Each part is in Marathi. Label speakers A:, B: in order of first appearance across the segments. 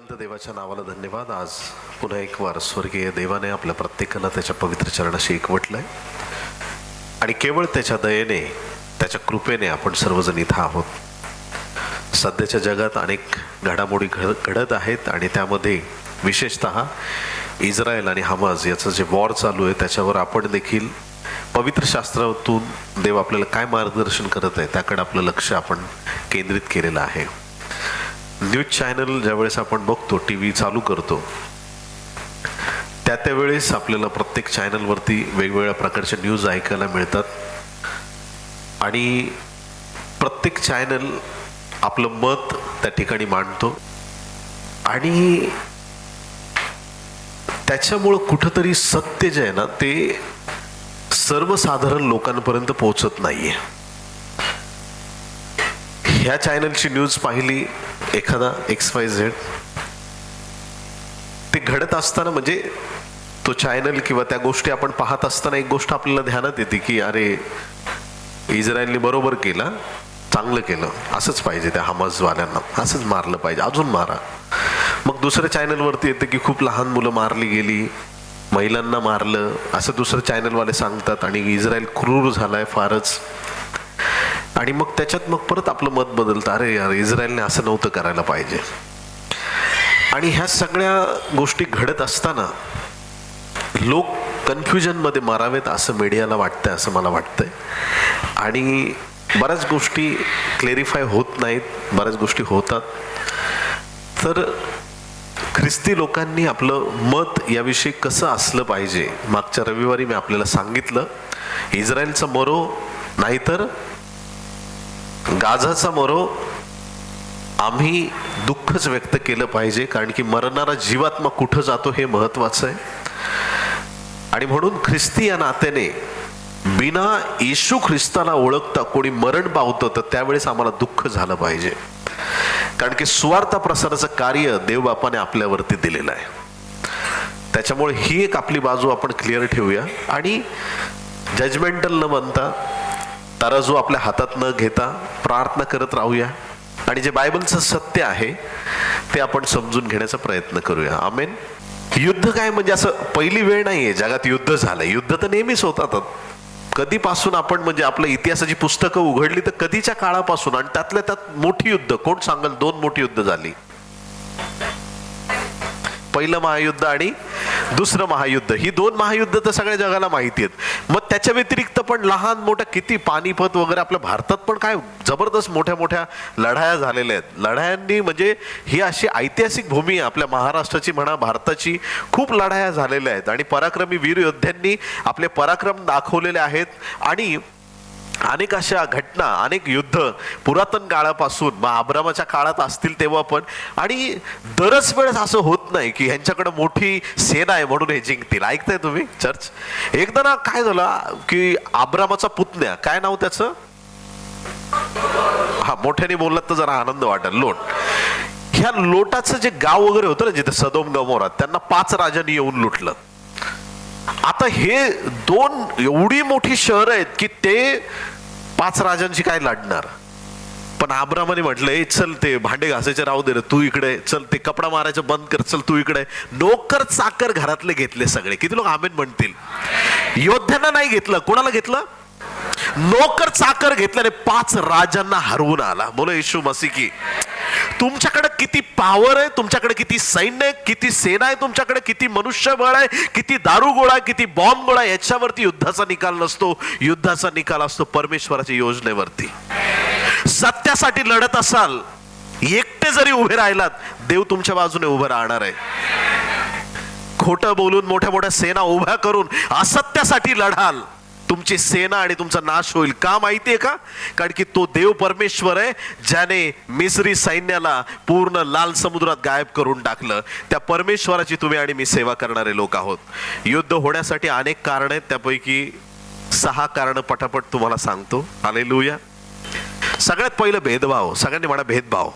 A: जिवंत देवाच्या नावाला धन्यवाद. आज पुन्हा एक वार स्वर्गीय देवाने आपल्या प्रत्येकाला त्याच्या पवित्र चरणाशी एकवटलंय आणि केवळ त्याच्या दयेने, त्याच्या कृपेने आपण सर्वजण इथं आहोत. सध्याच्या जगात अनेक घडामोडी घडत आहेत आणि त्यामध्ये विशेषतः इस्रायल आणि हमास याचं जे वॉर चालू आहे त्याच्यावर आपण देखील पवित्र शास्त्रातून देव आपल्याला काय मार्गदर्शन करत आहे त्याकडे आपलं लक्ष आपण केंद्रित केलेलं आहे. न्यूज चॅनल ज्यावेळेस आपण बघतो, टी व्ही चालू करतो, त्यावेळेस आपल्याला प्रत्येक चॅनलवरती वेगवेगळ्या प्रकारच्या न्यूज ऐकायला मिळतात आणि प्रत्येक चॅनल आपलं मत त्या ठिकाणी मांडतो आणि त्याच्यामुळं कुठंतरी सत्य जे आहे ना ते सर्वसाधारण लोकांपर्यंत पोहोचत नाहीये. ह्या चॅनलची न्यूज पाहिली, एखादा XYZ, ते घडत असताना म्हणजे तो चॅनल किंवा त्या गोष्टी आपण पाहत असताना एक गोष्ट आपल्याला ध्यानात येते की अरे इस्रायलने बरोबर केलं, चांगलं केलं, असंच पाहिजे, त्या हमासवाल्यांना असंच मारलं पाहिजे, अजून मारा. मग दुसऱ्या चॅनलवरती येतं की खूप लहान मुलं मारली गेली, महिलांना मारलं, असं दुसरं चॅनलवाले सांगतात आणि इस्रायल क्रूर झालाय फारच. आणि मग त्याच्यात मग परत आपलं मत बदलतं, अरे यार इस्रायलने असं नव्हतं करायला पाहिजे. आणि ह्या सगळ्या गोष्टी घडत असताना लोक कन्फ्युजनमध्ये मारावेत असं मीडियाला वाटतंय, असं मला वाटतंय. आणि बऱ्याच गोष्टी क्लेरिफाय होत नाहीत, बऱ्याच गोष्टी होतात. तर ख्रिस्ती लोकांनी आपलं मत याविषयी कसं असलं पाहिजे, मागच्या रविवारी मी आपल्याला सांगितलं. इस्रायलचा मरो नाहीतर गाझाचा मरो, आम्ही दुःखच व्यक्त केलं पाहिजे, कारण की मरणारा जीवात्मा कुठं जातो हे महत्वाचं आहे. आणि म्हणून ख्रिस्ती या नात्याने बिना येशू ख्रिस्ताला ओळखता कोणी मरण पावतं तर त्यावेळेस आम्हाला दुःख झालं पाहिजे, कारण की सुवार्थ प्रसाराचं कार्य देवबापाने आपल्यावरती दिलेलं आहे. त्याच्यामुळे ही एक आपली बाजू आपण क्लिअर ठेवूया आणि जजमेंटल न बनता, तराजू आपल्या हातात न घेता प्रार्थना करत राहूया आणि जे बायबलचं सत्य आहे ते आपण समजून घेण्याचा प्रयत्न करूया. आमेन. युद्ध काय म्हणजे असं पहिली वेळ नाहीये जगात युद्ध झालंय. युद्ध तर नेहमीच होतात. कधीपासून आपण म्हणजे आपल्या इतिहासाची पुस्तकं उघडली तर कधीच्या काळापासून, आणि त्यातल्या त्यात मोठी युद्ध कोण सांगेल, 2 मोठी युद्ध झाली. पहिलं महायुद्ध आणि दुसरं महायुद्ध, ही 2 महायुद्ध तर सगळ्या जगाला माहिती आहेत. मग त्याच्या व्यतिरिक्त पण लहान मोठ्या किती, पानिपत वगैरे, आपल्या भारतात पण काय जबरदस्त मोठ्या मोठ्या लढाया झालेल्या आहेत. लढायांनी म्हणजे ही अशी ऐतिहासिक भूमी आहे आपल्या महाराष्ट्राची म्हणा, भारताची. खूप लढाया झालेल्या आहेत आणि पराक्रमी वीर योद्ध्यांनी आपले पराक्रम दाखवलेले आहेत. आणि अनेक अशा घटना, अनेक युद्ध पुरातन काळापासून, मग अब्रामाच्या काळात असतील तेव्हा पण. आणि दरच वेळेस असं होत नाही की ह्यांच्याकडे मोठी सेना आहे म्हणून हे जिंकतील. ऐकताय तुम्ही चर्च? एकदा ना काय झालं की अब्रामाचा पुतण्या, काय नाव त्याचं, हा मोठ्याने बोललात तर जरा आनंद वाटेल, लोट. ह्या लोटाचं जे गाव वगैरे होतं ना जिथे सदोम गमोरा, त्यांना 5 राजांनी येऊन लुटलं. आता हे 2 एवढी मोठी शहर आहेत की ते 5 राजांची काय लढणार. पण अब्रामाने म्हटलं, ए चल ते भांडे घासायचे राहू दे रे, तू इकडे चल, ते कपडा मारायचं बंद कर, चल तू इकडे. नोकर चाकर घरातले घेतले सगळे. किती लोक आमेन म्हणतील? योद्ध्यांना नाही घेतलं, कोणाला घेतलं? नोकर चाकर घेतल्याने 5 राजांना हरवून आला. बोलो येशू मसीह की. तुमच्याकडे किती पॉवर आहे, तुमच्याकडे किती सैन्य आहे, किती सेना आहे, तुमच्याकडे किती मनुष्यबळ आहे, किती दारुगोळा आहे, किती बॉम्ब गोळा, याच्यावरती युद्धाचा निकाल नसतो. युद्धाचा निकाल असतो परमेश्वराच्या योजनेवरती. सत्यासाठी लढत असाल, एकटे जरी उभे राहिलात, देव तुमच्या बाजूने उभं राहणार आहे. खोटं बोलून, मोठ्या मोठ्या सेना उभ्या करून असत्यासाठी लढाल, तुमची सेना आणि तुमचा नाश होईल. का माहितीये का? कारण की तो देव परमेश्वर आहे ज्याने मिस्री सैन्याला पूर्ण लाल समुद्रात गायब करून टाकलं. त्या परमेश्वराची तुम्ही आणि मी सेवा करणारे लोक आहोत. युद्ध होण्यासाठी अनेक कारण आहेत, त्यापैकी 6 कारण पटापट तुम्हाला सांगतो. हालेलुया. सगळ्यात पहिलं भेदभाव. सगळ्यांनी म्हणा भेदभाव.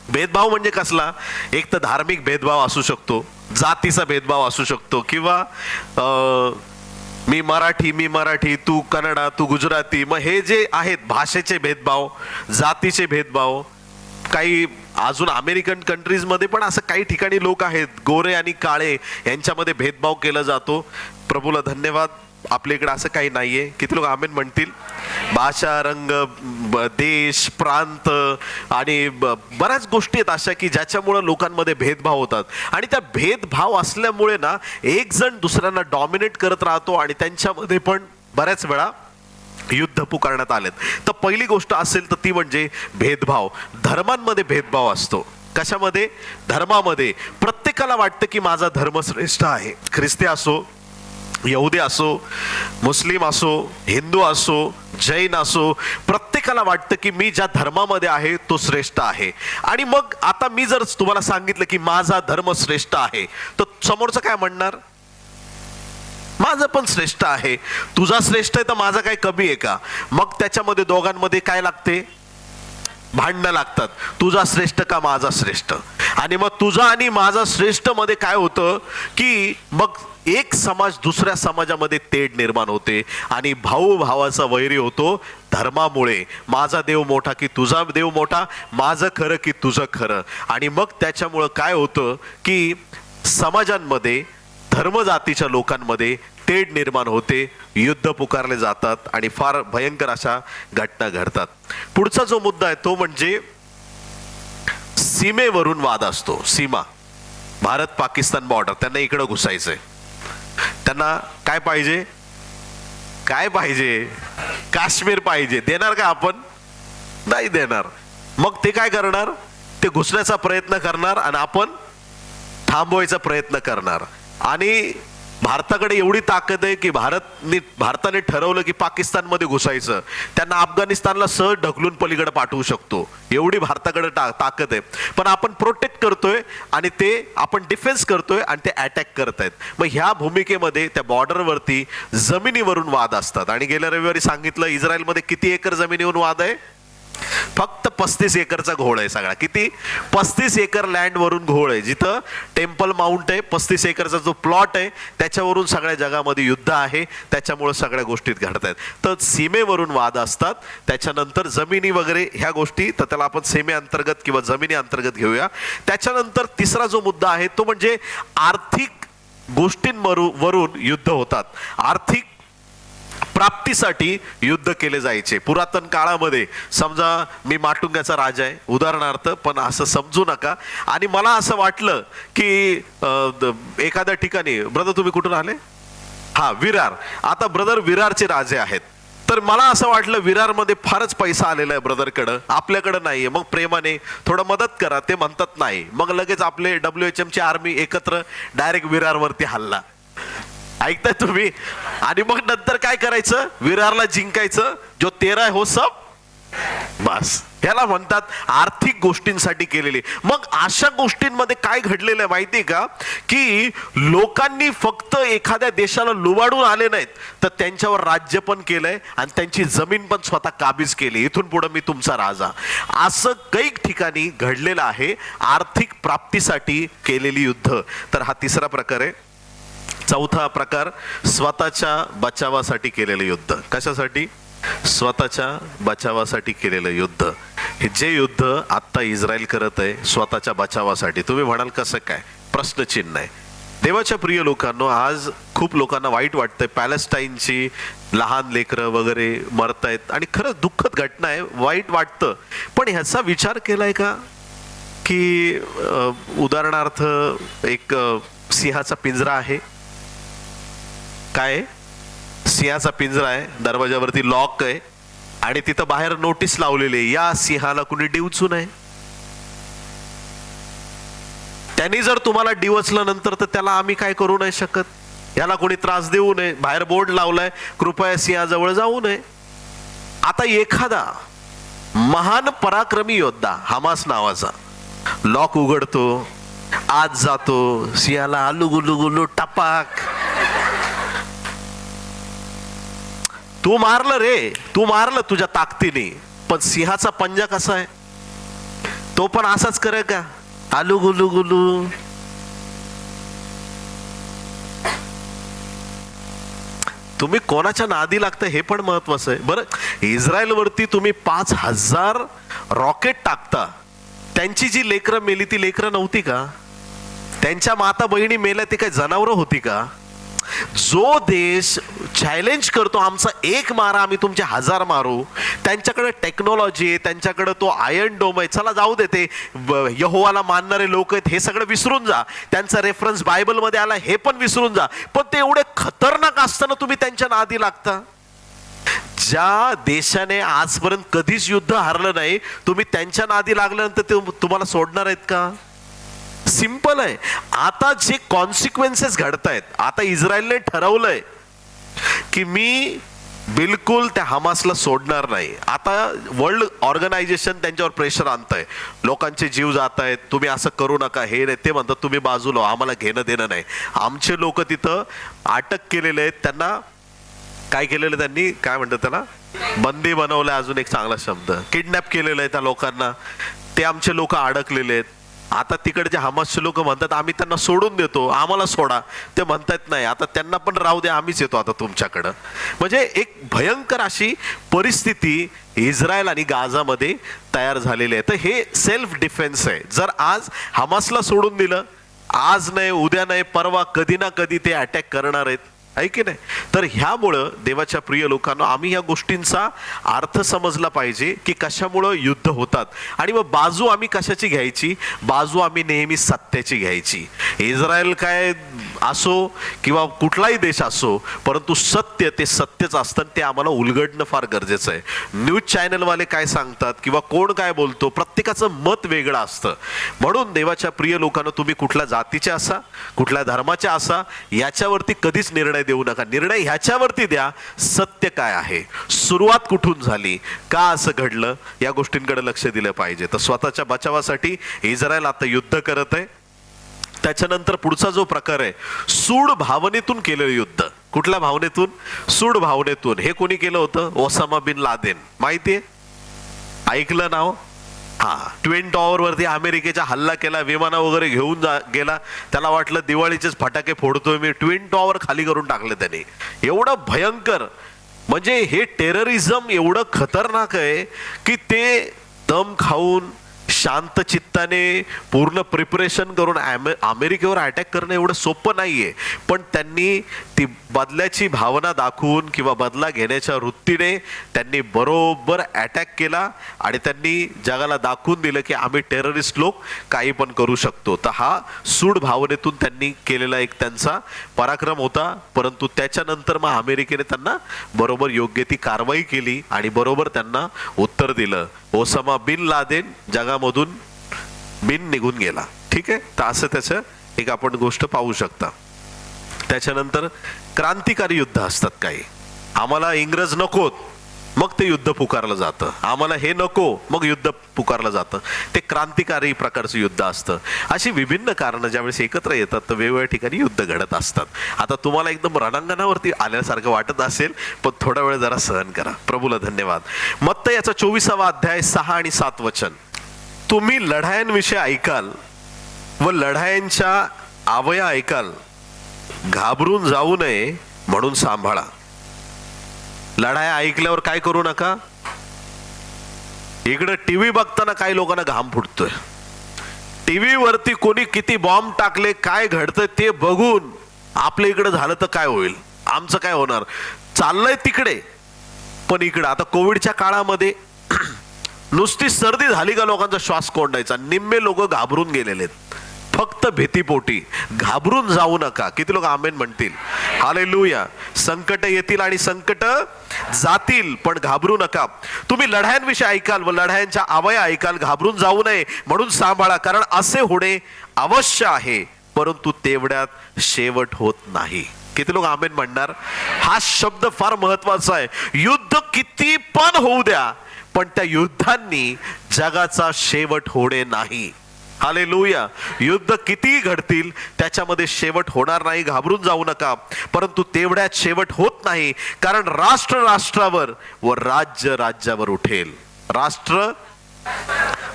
A: भेदभाव म्हणजे कसला? एक तर धार्मिक भेदभाव असू शकतो, जातीचा भेदभाव असू शकतो, किंवा मी मराठी, तू कन्नडा, तू गुजराती. मग हे जे आहेत भाषेचे भेदभाव, जातीचे भेदभाव, काही अजून अमेरिकन कंट्रीजमध्ये पण असं काही ठिकाणी लोक आहेत, गोरे आणि काळे यांच्यामध्ये भेदभाव केला जातो. प्रभूला धन्यवाद, आपल्या इकडे असं काही नाहीये. किती लोक आमेन म्हणतील? भाषा, रंग, देश, प्रांत आणि बऱ्याच गोष्टी आहेत अशा की ज्याच्यामुळे लोकांमध्ये भेदभाव होतात. आणि त्या भेदभाव असल्यामुळे ना एक जण दुसऱ्यांना डॉमिनेट करत राहतो आणि त्यांच्यामध्ये पण बऱ्याच वेळा युद्ध पुकारण्यात आलेत. तर पहिली गोष्ट असेल तर ती म्हणजे भेदभाव. धर्मांमध्ये भेदभाव असतो. कशामध्ये? धर्मामध्ये. प्रत्येकाला वाटतं की माझा धर्म श्रेष्ठ आहे. ख्रिस्ती असो, यहुदी असो, मुस्लिम असो, हिंदू असो, जैन असो, प्रत्येकाला वाटतं की मी ज्या धर्मामध्ये आहे तो श्रेष्ठ आहे. आणि मग आता मी जर तुम्हाला सांगितलं की माझा धर्म श्रेष्ठ आहे, तर समोरचं काय म्हणणार? माझं पण श्रेष्ठ आहे. तुझा श्रेष्ठ आहे तर माझा काय कमी आहे का? मग त्याच्यामध्ये दोघांमध्ये काय लागते? भांडणं लागतात. तुझा श्रेष्ठ का माझा श्रेष्ठ? आणि मग तुझा आणि माझा श्रेष्ठ मध्ये काय होतं की मग एक समाज दुसऱ्या समाजामध्ये तेढ निर्माण होते आणि भाऊ भावाचा वैरी होतो धर्मामुळे. माझा देव मोठा की तुझा देव मोठा, माझं खरं की तुझं खरं. आणि मग त्याच्यामुळं काय होतं की समाजांमध्ये, धर्मजातीच्या लोकांमध्ये तेढ निर्माण होते, युद्ध पुकारले जातात आणि फार भयंकर अशा घटना घडतात. पुढचा जो मुद्दा आहे तो म्हणजे सीमेवरून वाद असतो. सीमा, भारत पाकिस्तान बॉर्डर, त्यांना इकडं घुसायचंय. त्यांना काय पाहिजे? काय पाहिजे? काश्मीर पाहिजे. देणार का आपण? नाही देणार. मग ते काय करणार? ते घुसण्याचा प्रयत्न करणार आणि आपण थांबवायचा प्रयत्न करणार. आणि भारताकडे एवढी ताकद आहे की भारताने ठरवलं की पाकिस्तानमध्ये घुसायचं, त्यांना अफगाणिस्तानला सहज ढकलून पलीकडे पाठवू शकतो. एवढी भारताकडे ताकद आहे. पण आपण प्रोटेक्ट करतोय आणि ते आपण डिफेन्स करतोय आणि ते अटॅक करतायत. मग ह्या भूमिकेमध्ये त्या बॉर्डरवरती जमिनीवरून वाद असतात. आणि गेल्या रविवारी सांगितलं इस्रायलमध्ये किती एकर जमिनीवरून वाद आहे? फक्त 35 एकरचा घोळ आहे सगळा. किती? 35 एकर लँड वरून घोळ आहे. जिथं टेम्पल माउंट आहे, 35 एकरचा जो प्लॉट आहे त्याच्यावरून सगळ्या जगामध्ये युद्ध आहे. त्याच्यामुळे सगळ्या गोष्टीत घडत आहेत. तर सीमेवरून वाद असतात. त्याच्यानंतर जमिनी वगैरे ह्या गोष्टी, तर त्याला आपण सीमे अंतर्गत किंवा जमिनी अंतर्गत घेऊया. त्याच्यानंतर तिसरा जो मुद्दा आहे तो म्हणजे आर्थिक गोष्टींवरून युद्ध होतात. आर्थिक प्राप्तीसाठी युद्ध केले जायचे पुरातन काळामध्ये. समजा मी माटुंग्याचा राजा आहे उदाहरणार्थ, पण असं समजू नका. आणि मला असं वाटलं की एखाद्या ठिकाणी, ब्रदर तुम्ही कुठून आले? हा, विरार. आता ब्रदर विरारचे राजे आहेत. तर मला असं वाटलं विरारमध्ये फारच पैसा आलेला आहे ब्रदरकडं, आपल्याकडं नाहीये. मग प्रेमाने थोडं मदत करा. ते म्हणतात नाही. मग लगेच आपले WHM ची आर्मी एकत्र डायरेक्ट विरारवरती हल्ला. ऐकताय तुम्ही? आणि मग नंतर काय करायचं? विरारला जिंकायचं. जो 13 हो सब बस. ह्याला म्हणतात आर्थिक गोष्टींसाठी केलेली. मग अशा गोष्टींमध्ये काय घडलेलं आहे माहिती का? की लोकांनी फक्त एखाद्या देशाला लुबाडून आले नाहीत, तर त्यांच्यावर राज्य पण केलंय आणि त्यांची जमीन पण स्वतः काबीज केली. इथून पुढे मी तुमचा राजा. असं काही ठिकाणी घडलेलं आहे. आर्थिक प्राप्तीसाठी केलेली युद्ध. तर हा तिसरा प्रकार आहे. चौथा प्रकार स्वतःच्या बचावासाठी केलेलं युद्ध. कशासाठी? स्वतःच्या बचावासाठी केलेलं युद्ध. हे जे युद्ध आता इस्रायल करत आहे स्वतःच्या बचावासाठी. तुम्ही म्हणाल कसं काय? प्रश्नचिन्ह आहे. देवाच्या प्रिय लोकांनो, आज खूप लोकांना वाईट वाटतंय. पॅलेस्टाईनची लहान लेकरं वगैरे मरतायत आणि खरंच दुःखद घटना आहे, वाईट वाटतं. पण ह्याचा विचार केलाय का की उदाहरणार्थ एक सिंहाचा पिंजरा आहे. काय? सिंहाचा पिंजरा आहे, दरवाजावरती लॉक आहे आणि तिथं बाहेर नोटीस लावलेली आहे, या सिंहाला कुणी डिवचू नये. त्यांनी जर तुम्हाला डिवचलं नंतर तर त्याला आम्ही काय करू नाही शकत. याला कोणी त्रास देऊ नये. बाहेर बोर्ड लावलाय, कृपया सिंहाजवळ जाऊ नये. आता एखादा महान पराक्रमी योद्धा हमास नावाचा लॉक उघडतो, आत जातो, सिंहाला आलू गुलू गुलू टपाक. तू मारलं रे, तू मारलं तुझ्या ताकदीने, पण सिंहाचा पंजा कसा आहे? तो पण असाच करे का? आलू गुलू गुलू. तुम्ही कोणाच्या नादी लागता हे पण महत्वाचं आहे. बरं, इस्रायल वरती तुम्ही 5000 रॉकेट टाकता त्यांची जी लेकरं मेली ती लेकरं नव्हती का? त्यांच्या माता बहिणी मेल्या ती काही जनावरं होती का? जो देश चॅलेंज करतो आमचा एक मारा आम्ही तुमचे 1000 मारू, त्यांच्याकडे टेक्नॉलॉजी आहे, त्यांच्याकडे तो आयर्न डोम आहे, चला जाऊ दे, ते यहोवाला मानणारे लोक आहेत हे सगळं विसरून जा, त्यांचा रेफरन्स बायबलमध्ये आला हे पण विसरून जा, पण ते एवढे खतरनाक असताना तुम्ही त्यांच्या नादी लागता. ज्या देशाने आजपर्यंत कधीच युद्ध हारलं नाही, तुम्ही त्यांच्या नादी लागल्यानंतर ते तुम्हाला सोडणार आहेत का? सिंपल आहे. आता जे कॉन्सिक्वेन्सेस घडतायत, आता इस्रायलने ठरवलंय की मी बिलकुल त्या हमासला सोडणार नाही. आता वर्ल्ड ऑर्गनायझेशन त्यांच्यावर प्रेशर आणतंय, लोकांचे जीव जात आहेत, तुम्ही असं करू नका, हे नाही ते म्हणतात, तुम्ही बाजूला, आम्हाला घेणं देणं नाही. आमचे लोक तिथं अटक केलेले आहेत, त्यांना काय केलेलं, त्यांनी काय म्हणतात त्याला, बंदी बनवलंय, अजून एक चांगला शब्द, किडनॅप केलेलं आहे त्या लोकांना. ते आमचे लोक अडकलेले आहेत. आता तिकडचे हमासचे लोक म्हणतात आम्ही त्यांना सोडून देतो, आम्हाला सोडा. ते म्हणतात नाही, आता त्यांना पण राहू द्या, आम्हीच येतो आता तुमच्याकडं. म्हणजे एक भयंकर अशी परिस्थिती इस्रायल आणि गाझामध्ये तयार झालेली आहे. तर हे सेल्फ डिफेन्स आहे. जर आज हमासला सोडून दिलं, आज नाही, उद्या नाही, परवा कधी ना कधी ते अटॅक करणार आहेत, आहे की नाही? तर ह्यामुळं देवाच्या प्रिय लोकांना आम्ही ह्या गोष्टींचा अर्थ समजला पाहिजे की कशामुळं युद्ध होतात, आणि मग बाजू आम्ही कशाची घ्यायची? बाजू आम्ही नेहमी सत्याची घ्यायची. इस्रायल काय असो किंवा कुठलाही देश असो, परंतु सत्य ते सत्यच असतं, ते आम्हाला उलगडणं फार गरजेचं आहे. न्यूज चॅनलवाले काय सांगतात किंवा कोण काय बोलतो, प्रत्येकाचं मत वेगळं असतं. म्हणून देवाच्या प्रिय लोकांना तुम्ही कुठल्या जातीचे असा, कुठल्या धर्माचे असा, याच्यावरती कधीच निर्णय देऊ नका. निर्णय ह्याच्यावरती द्या, सत्य काय आहे, सुरुवात कुठून झाली, का असं घडलं, या गोष्टींकडे लक्ष दिलं पाहिजे. तर स्वतःच्या बचावासाठी इस्रायल आता युद्ध करत आहे. त्याच्यानंतर पुढचा जो प्रकार आहे, सूड भावनेतून केलेलं युद्ध. कुठल्या भावनेतून? सूड भावनेतून. हे कोणी केलं होतं? Osama bin Laden. माहितीये, ऐकलं नाव? हा, ट्विन टॉवर वरती अमेरिकेचा हल्ला केला, विमानं वगैरे घेऊन गेला, त्याला वाटलं दिवाळीचेच फटाके फोडतोय मी, ट्विन टॉवर खाली करून टाकले त्याने. एवढं भयंकर, म्हणजे हे टेररिझम एवढं खतरनाक आहे की ते दम खाऊन शांत चित्ताने पूर्ण प्रिपरेशन करून अमेरिकेवर अटॅक करणं एवढं सोपं नाहीये. पण त्यांनी ती बदल्याची भावना दाखवून किंवा बदला घेण्याच्या वृत्तीने त्यांनी बरोबर अटॅक केला आणि त्यांनी जगाला दाखवून दिलं की आम्ही टेररिस्ट लोक काही पण करू शकतो. तर हा सूड भावनेतून त्यांनी केलेला एक त्यांचा पराक्रम होता. परंतु त्याच्यानंतर मग अमेरिकेने त्यांना बरोबर योग्य ती कारवाई केली आणि बरोबर त्यांना उत्तर दिलं. ओसामा बिन लादेन जगामधून बिन निघून गेला. ठीक आहे, तर असं त्याचं एक आपण गोष्ट पाहू शकता. त्याच्यानंतर क्रांतिकारी युद्ध असतात काही. आम्हाला इंग्रज नकोत, मग ते युद्ध पुकारलं जातं. आम्हाला हे नको, मग युद्ध पुकारलं जातं. ते क्रांतिकारी प्रकारचं युद्ध असतं. अशी विभिन्न कारणं ज्यावेळेस एकत्र येतात तर वेगवेगळ्या ठिकाणी युद्ध घडत असतात. आता तुम्हाला एकदम रणांगणावरती आल्यासारखं वाटत असेल, पण थोडा वेळ जरा सहन करा. प्रभूला धन्यवाद. मत्ती याचा 24वा अध्याय 6 आणि 7 वचन. तुम्ही लढायांविषयी ऐकाल व लढायांच्या आवया ऐकाल, घाबरून जाऊ नये म्हणून सांभाळा. लढाया ऐकल्यावर काय करू नका. इकडे टीव्ही बघताना काही लोकांना घाम फुटतोय. टीव्ही वरती कोणी किती बॉम्ब टाकले, काय घडतंय ते बघून आपल्या इकडे झालं तर काय होईल, आमचं काय होणार, चाललंय तिकडे. पण इकडे आता कोविडच्या काळामध्ये नुसती सर्दी झाली का लोकांचा श्वास कोंडायचा. निम्मे लोक घाबरून गेलेले आहेत फक्त भीतीपोटी. घाबरून जाऊ नका. किती लोक आमेन म्हणतील? हालेलुया. संकट येतील आणि संकट जातील, पण घाबरू नका. तुम्ही लढायांविषयी ऐकाल व लढायांच्या आवया ऐकाल, घाबरून जाऊ नये म्हणून सांभाळा, कारण असे होणे अवश्य आहे, परंतु तेवढ्यात शेवट होत नाही. किती लोक आमेन म्हणणार? हा शब्द फार महत्वाचा आहे. युद्ध किती पण होऊ द्या, पण त्या युद्धांनी जगाचा शेवट होणे नाही. हालेलुया. युद्ध किती घडतील त्याच्यामध्ये शेवट होणार नाही. घाबरून जाऊ नका, परंतु तेवढ्यात शेवट होत नाही, कारण राष्ट्र राष्ट्रावर व राज्य राज्यावर उठेल. राष्ट्र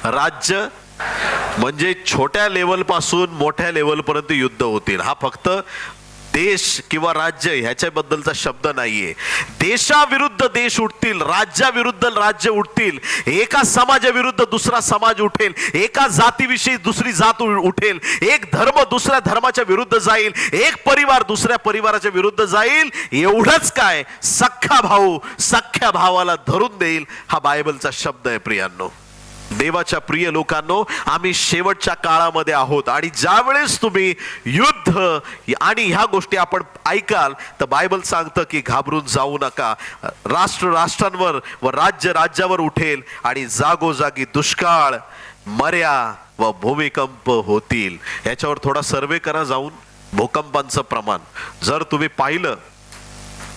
A: राज्य म्हणजे छोट्या लेवल पासून मोठ्या लेवल पर्यंत युद्ध होतील. हा फक्त देश किंवा राज्य ह्याच्याबद्दलचा शब्द नाहीये. देशाविरुद्ध देश उठतील, राज्याविरुद्ध राज्य उठतील, एका समाजाविरुद्ध दुसरा समाज उठेल, एका जातीविषयी दुसरी जात उठेल, एक धर्म दुसऱ्या धर्माच्या विरुद्ध जाईल, एक परिवार दुसऱ्या परिवाराच्या विरुद्ध जाईल. एवढंच काय, सख्खा भाऊ सख्ख्या भावाला धरून देईल, हा बायबलचा शब्द आहे. प्रियांनो, देवाच्या प्रिय लोकांनो, आम्ही शेवटच्या काळामध्ये आहोत आणि ज्या वेळेस तुम्ही युद्ध आणि ह्या गोष्टी आपण ऐकाल तर बायबल सांगतं की घाबरून जाऊ नका. राष्ट्र राष्ट्रांवर व राज्य राज्यावर उठेल आणि जागोजागी दुष्काळ, मर्या व भूमिकंप होतील. याच्यावर थोडा सर्वे करा जाऊन. भूकंपांचं प्रमाण जर तुम्ही पाहिलं,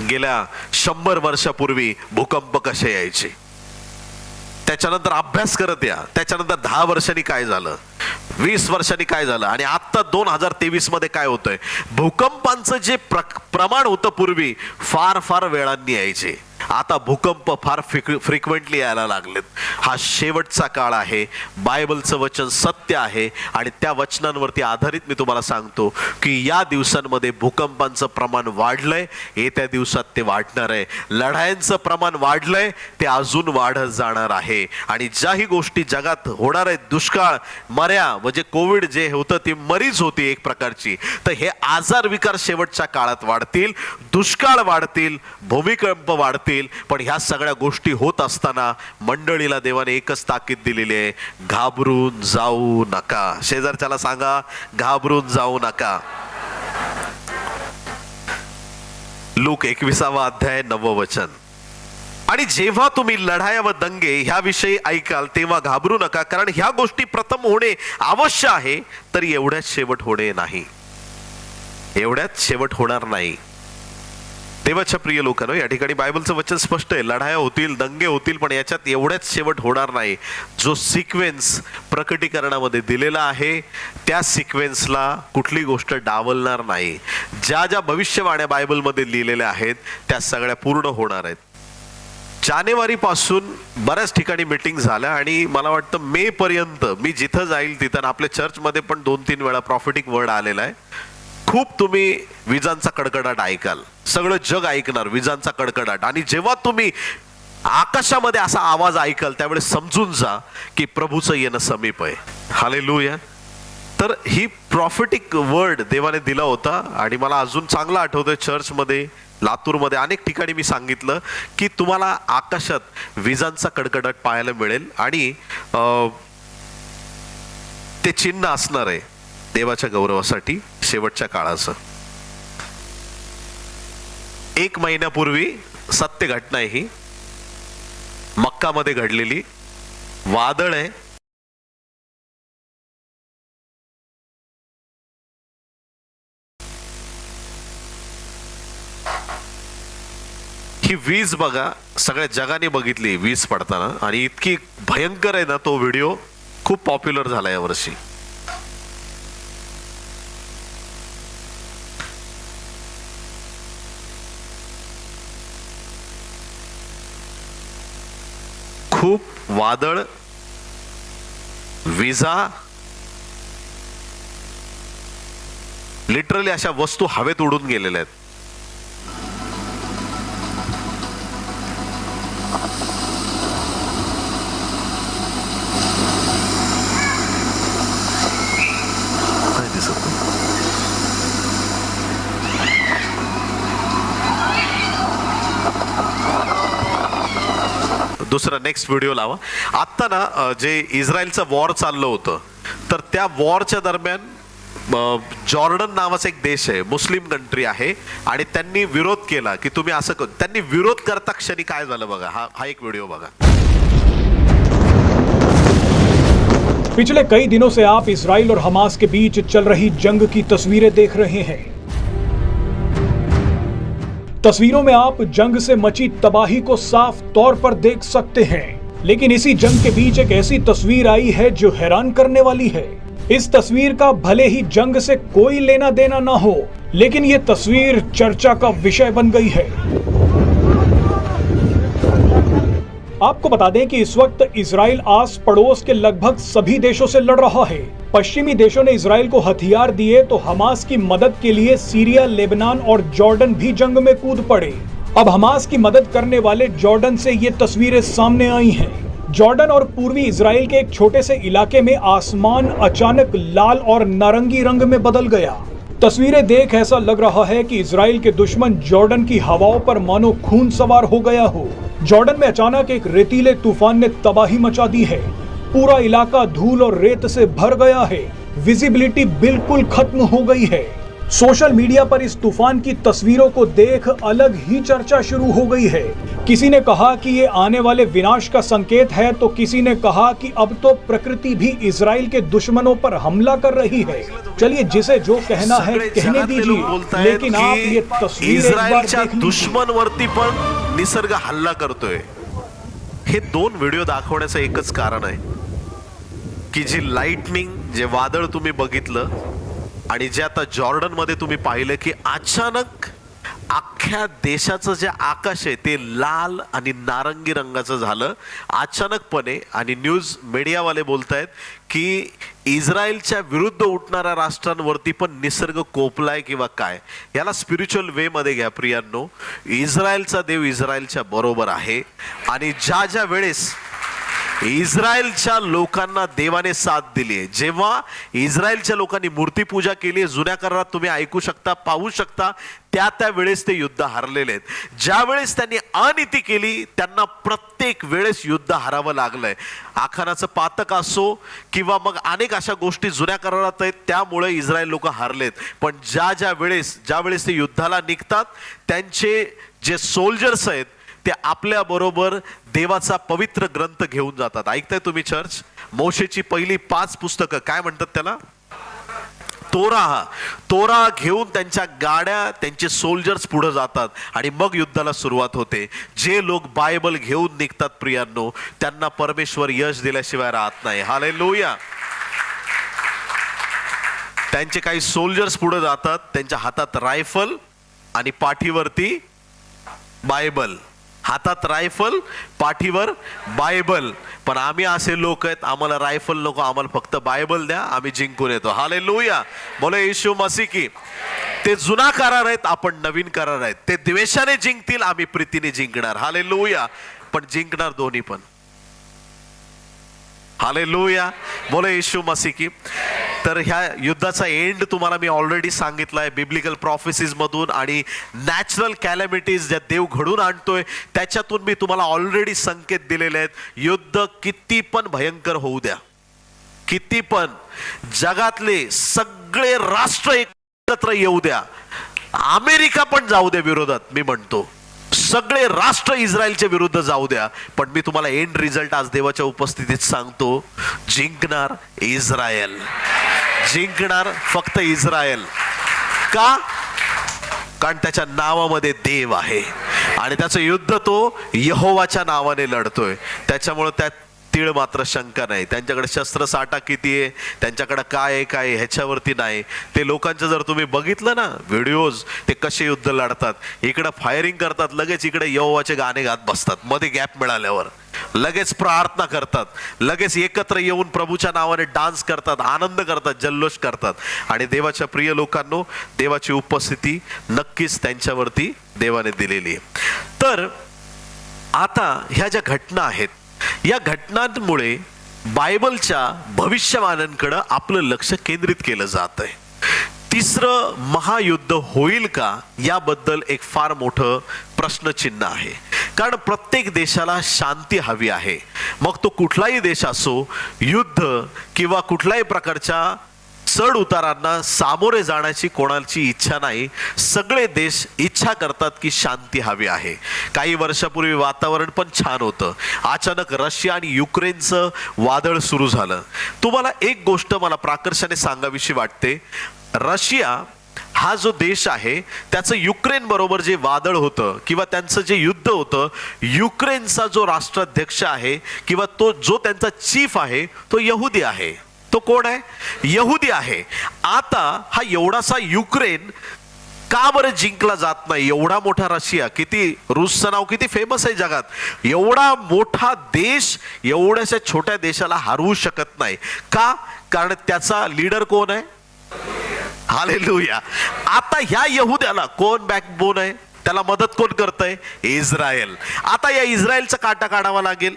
A: गेल्या 100 वर्षापूर्वी भूकंप कसे यायचे, त्याच्यानंतर अभ्यास करत या, त्याच्यानंतर 10 वर्षांनी काय झालं, 20 वर्षांनी काय झालं आणि आता 2023 मध्ये काय होतंय. भूकंपांचं जे प्रमाण होतं पूर्वी, फार फार वेळांनी यायचे. आता भूकंप फार फ्रिक्वेंटली यायला लागलेत. हा शेवटचा काळ आहे. बायबलचं वचन सत्य आहे आणि त्या वचनांवरती आधारित मी तुम्हाला सांगतो की या दिवसांमध्ये भूकंपांचं प्रमाण वाढलंय, येत्या दिवसात ते वाढणार आहे. लढायांचं प्रमाण वाढलंय, ते अजून वाढत जाणार आहे. आणि ज्याही गोष्टी जगात होणार आहेत, दुष्काळ, मर्या म्हणजे कोविड जे होतं ती मरीज होती एक प्रकारची, तर हे आजार विकार शेवटच्या काळात वाढतील, दुष्काळ वाढतील, भूमिकंप वाढतील. पण ह्या सगळ्या गोष्टी होत असताना मंडळीला देवाने एकच ताकीद दिलेली आहे, घाबरून जाऊ नका. शेजारच्याला सांगा, घाबरून जाऊ नका. लूक 21 अध्याय 9 वचन. आणि जेव्हा तुम्ही लढाया व दंगे ह्याविषयी ऐकाल तेव्हा घाबरू नका, कारण ह्या गोष्टी प्रथम होणे अवश्य आहे, तरी एवढ्यात शेवट होणे नाही. एवढ्यात शेवट होणार नाही. देवाच्या प्रिय लोकांनो, या ठिकाणी बायबलचं वचन स्पष्ट आहे, लढाया होतील, दंगे होतील, पण याच्यात एवढ्याच शेवट होणार नाही. जो सिक्वेन्स प्रकटीकरणामध्ये दिलेला आहे त्या सिक्वेन्सला कुठली गोष्ट डावलणार नाही. ज्या ज्या भविष्यवाण्या बायबलमध्ये लिहिलेल्या आहेत त्या सगळ्या पूर्ण होणार आहेत. जानेवारी पासून बऱ्याच ठिकाणी मीटिंग झाल्या आणि मला वाटतं मे पर्यंत मी जिथं जाईल तिथं, आपल्या चर्चमध्ये पण 2-3 वेळा प्रॉफिटिक वर्ड आलेला आहे. खूप तुम्ही विजांचा कडकडाट ऐकाल, सगळं जग ऐकणार विजांचा कडकडाट. आणि जेव्हा तुम्ही आकाशामध्ये असा आवाज ऐकाल त्यावेळेस समजून जा की प्रभूचं येणं समीप आहे. हालेलुया. तर ही प्रॉफिटिक वर्ड देवाने दिला होता आणि मला अजून चांगलं आठवतंय, चर्चमध्ये, लातूरमध्ये अनेक ठिकाणी मी सांगितलं की तुम्हाला आकाशात विजांचा कडकडाट पाहायला मिळेल आणि ते चिन्ह असणार आहे देवाच्या गौरवासाठी शेवटच्या काळाचं. 1 महिन्यापूर्वी सत्य घटना आहे ही, मक्कामध्ये घडलेली. वादळ आहे, ही वीज बघा, सगळ्या जगाने बघितली वीज पडताना आणि इतकी भयंकर आहे ना, तो व्हिडिओ खूप पॉप्युलर झाला या वर्षी. खूप वादळ, विजा, लिटरली अशा वस्तू हवेत उडून गेलेल्या आहेत. दुसरा नेक्स्ट व्हिडिओ लावा. आत्ता ना जे इस्रायलचं वॉर चाललं होतं, तर त्या वॉरच्या दरम्यान जॉर्डन नावाचा एक देश आहे, मुस्लिम कंट्री आहे, आणि त्यांनी विरोध केला की तुम्ही असं करू. त्यांनी विरोध करता क्षणी काय झालं बघा, हा एक व्हिडिओ बघा.
B: पिछले कई दिनों से आप इस्राइल और हमास के बीच चल रही जंग की तस्वीरें देख रहे हैं. तस्वीरों में आप जंग से मची तबाही को साफ तौर पर देख सकते हैं. लेकिन इसी जंग के बीच एक ऐसी तस्वीर आई है जो हैरान करने वाली है. इस तस्वीर का भले ही जंग से कोई लेना देना ना हो, लेकिन ये तस्वीर चर्चा का विषय बन गई है. आपको बता दें कि इस वक्त इजराइल आस पड़ोस के लगभग सभी देशों से लड़ रहा है। पश्चिमी देशों ने इजराइल को हथियार दिए तो हमास की मदद के लिए सीरिया, लेबनान और जॉर्डन भी जंग में कूद पड़े। अब हमास की मदद करने वाले जॉर्डन से ये तस्वीरें सामने आई हैं। जॉर्डन और पूर्वी इजराइल के एक छोटे से इलाके में आसमान अचानक लाल और नारंगी रंग में बदल गया। तस्वीरें देख ऐसा लग रहा है कि इजराइल के दुश्मन जॉर्डन की हवाओं पर मानो खून सवार हो गया हो। जॉर्डन में अचानक एक रेतीले तूफान ने तबाही मचा दी है। पूरा इलाका धूल और रेत से भर गया है। विजिबिलिटी बिल्कुल खत्म हो गई है। सोशल मीडिया पर इस तूफान की तस्वीरों को देख अलग ही चर्चा शुरू हो गई है। किसी ने कहा कि ये आने वाले विनाश का संकेत है, तो किसी ने कहा कि अब तो प्रकृति भी इजराइल के दुश्मनों पर हमला कर रही है। चलिए, जिसे जो कहना है कहने दीजिए, लेकिन आप ये तस्वीर एक बार देख लीजिए।
A: दुश्मनवरती पण निसर्ग हल्ला करतोय। हे दोन व्हिडिओ दाखवण्याचं एकच कारण आहे की जी लाइटनिंग, जे वादळ तुम्ही बघितलं आणि जे आता जॉर्डन मध्ये तुम्ही पाहिलं की अचानक अख्ख्या देशाचं जे आकाश आहे ते लाल आणि नारंगी रंगाचं झालं अचानकपणे। आणि न्यूज मीडियावाले बोलतायत की इस्रायलच्या विरुद्ध उठणाऱ्या राष्ट्रांवरती पण निसर्ग कोपलाय किंवा काय। याला स्पिरिच्युअल वे मध्ये घ्या प्रियांनो। इस्रायलचा देव इस्रायलच्या बरोबर आहे आणि ज्या ज्या वेळेस इस्रायलच्या लोकांना देवाने साथ दिली आहे, जेव्हा इस्रायलच्या लोकांनी मूर्तीपूजा केली, जुन्या करारात तुम्ही ऐकू शकता, पाहू शकता, त्या वेळेस ते युद्ध हरलेले आहेत। ज्या वेळेस त्यांनी अनिती केली त्यांना प्रत्येक वेळेस युद्ध हरावं लागलंय। आखानाचं पातक असो किंवा मग अनेक अशा गोष्टी जुन्या करारात आहेत, त्यामुळे इस्रायल लोक हरलेत। पण ज्या वेळेस ते युद्धाला निघतात, त्यांचे जे सोल्जर्स आहेत ते आपल्या बरोबर देवाचा पवित्र ग्रंथ घेऊन जातात। ऐकताय तुम्ही चर्च? मोशेची पहिली 5 पुस्तकं, काय म्हणतात त्याला? तोरा घेऊन त्यांच्या गाड्या, त्यांचे सोल्जर्स पुढे जातात आणि मग युद्धाला सुरुवात होते। जे लोक बायबल घेऊन निघतात प्रियांनो, त्यांना परमेश्वर यश दिल्याशिवाय राहत नाही। हालेलुया। त्यांचे काही सोल्जर्स पुढे जातात, त्यांच्या हातात रायफल आणि पाठीवरती बायबल। हातात रायफल, पाठीवर बायबल। पण आम्ही असे लोक आहेत, आम्हाला रायफल नको, आम्हाला फक्त बायबल द्या, आम्ही जिंकून येतो। हालेलुया, बोले येशू मसीह की। ते जुना करार आहेत, आपण नवीन करार आहेत। ते द्वेषाने जिंकतील, आम्ही प्रीतीने जिंकणार। हालेलुया, पण जिंकणार दोन्ही पण। हालेलुया, बोले येशू मसीह की। तर ह्या युद्धाचा एंड तुम्हाला मी ऑलरेडी सांगितलाय बिब्लिकल प्रॉफेसीज मधून आणि नॅचरल कॅलॅमिटीज ज्या देव घडून आणतोय त्याच्यातून मी तुम्हाला ऑलरेडी संकेत दिलेले आहेत। युद्ध किती पण भयंकर होऊ द्या, किती पण जगातले सगळे राष्ट्र एकत्र येऊ द्या, अमेरिका पण जाऊ द्या विरोधात, मी म्हणतो सगळे राष्ट्र इस्रायलच्या विरुद्ध जाऊ द्या, पण मी तुम्हाला एंड रिझल्ट आज देवाच्या उपस्थितीत सांगतो, जिंकणार इस्रायल, जिंकणार फक्त इस्रायल। का? कारण त्याच्या नावामध्ये देव आहे आणि त्याचं युद्ध तो यहोवाच्या नावाने लढतोय। त्याच्यामुळे त्या तीळ मात्र शंका नाही। त्यांच्याकडे शस्त्रसाठा किती आहे, त्यांच्याकडे काय आहे काय ह्याच्यावरती नाही। ते लोकांचं जर तुम्ही बघितलं ना व्हिडिओज, ते कसे युद्ध लढतात, इकडे फायरिंग करतात, लगेच इकडे यहोवाचे गाणे गात बसतात, मध्ये गॅप मिळाल्यावर लगेच प्रार्थना करतात, लगेच एकत्र येऊन प्रभूच्या नावाने डान्स करतात, आनंद करतात, जल्लोष करतात। आणि देवाच्या प्रिय लोकांनो, देवाची उपस्थिती नक्कीच त्यांच्यावरती देवाने दिलेली आहे। तर आता ह्या ज्या घटना आहेत, या घटनांमुळे बायबलच्या भविष्यवाण्यांकडे आपलं लक्ष केंद्रित केलं जात आहे। तिसरं महायुद्ध होईल का याबद्दल एक फार मोठं प्रश्नचिन्ह आहे। कारण प्रत्येक देशाला शांती हवी आहे, मग तो कुठलाही देश असो। युद्ध किंवा कुठल्याही प्रकारच्या चढ उतारांना सामोरे जाण्याची कोणाची इच्छा नाही। सगळे देश इच्छा करतात की शांती हवी आहे। काही वर्षापूर्वी वातावरण पण छान होतं, अचानक रशिया आणि युक्रेनचं वादळ सुरू झालं। तुम्हाला एक गोष्ट मला प्राकर्षाने सांगावीशी वाटते, रशिया हा जो देश आहे त्याचं युक्रेन बरोबर जे वादळ होतं किंवा त्यांचं जे युद्ध होतं, युक्रेनचा जो राष्ट्राध्यक्ष आहे किंवा तो जो त्यांचा चीफ आहे तो यहुदी आहे। तो कोण आहे? यहुदी आहे। आता हा एवढासा युक्रेन का बरं जिंकला जात नाही? एवढा मोठा रशिया, किती रूसचं नाव किती फेमस आहे जगात, एवढा मोठा देश एवढ्याशा छोट्या देशाला हरवू शकत नाही का? कारण त्याचा लीडर कोण आहे? हालेलुया. आता ह्या यहुद्याला कोण बॅकबोन आहे? त्याला मदत कोण करतंय? इस्रायल. आता या इस्रायलचा काटा काढावा लागेल,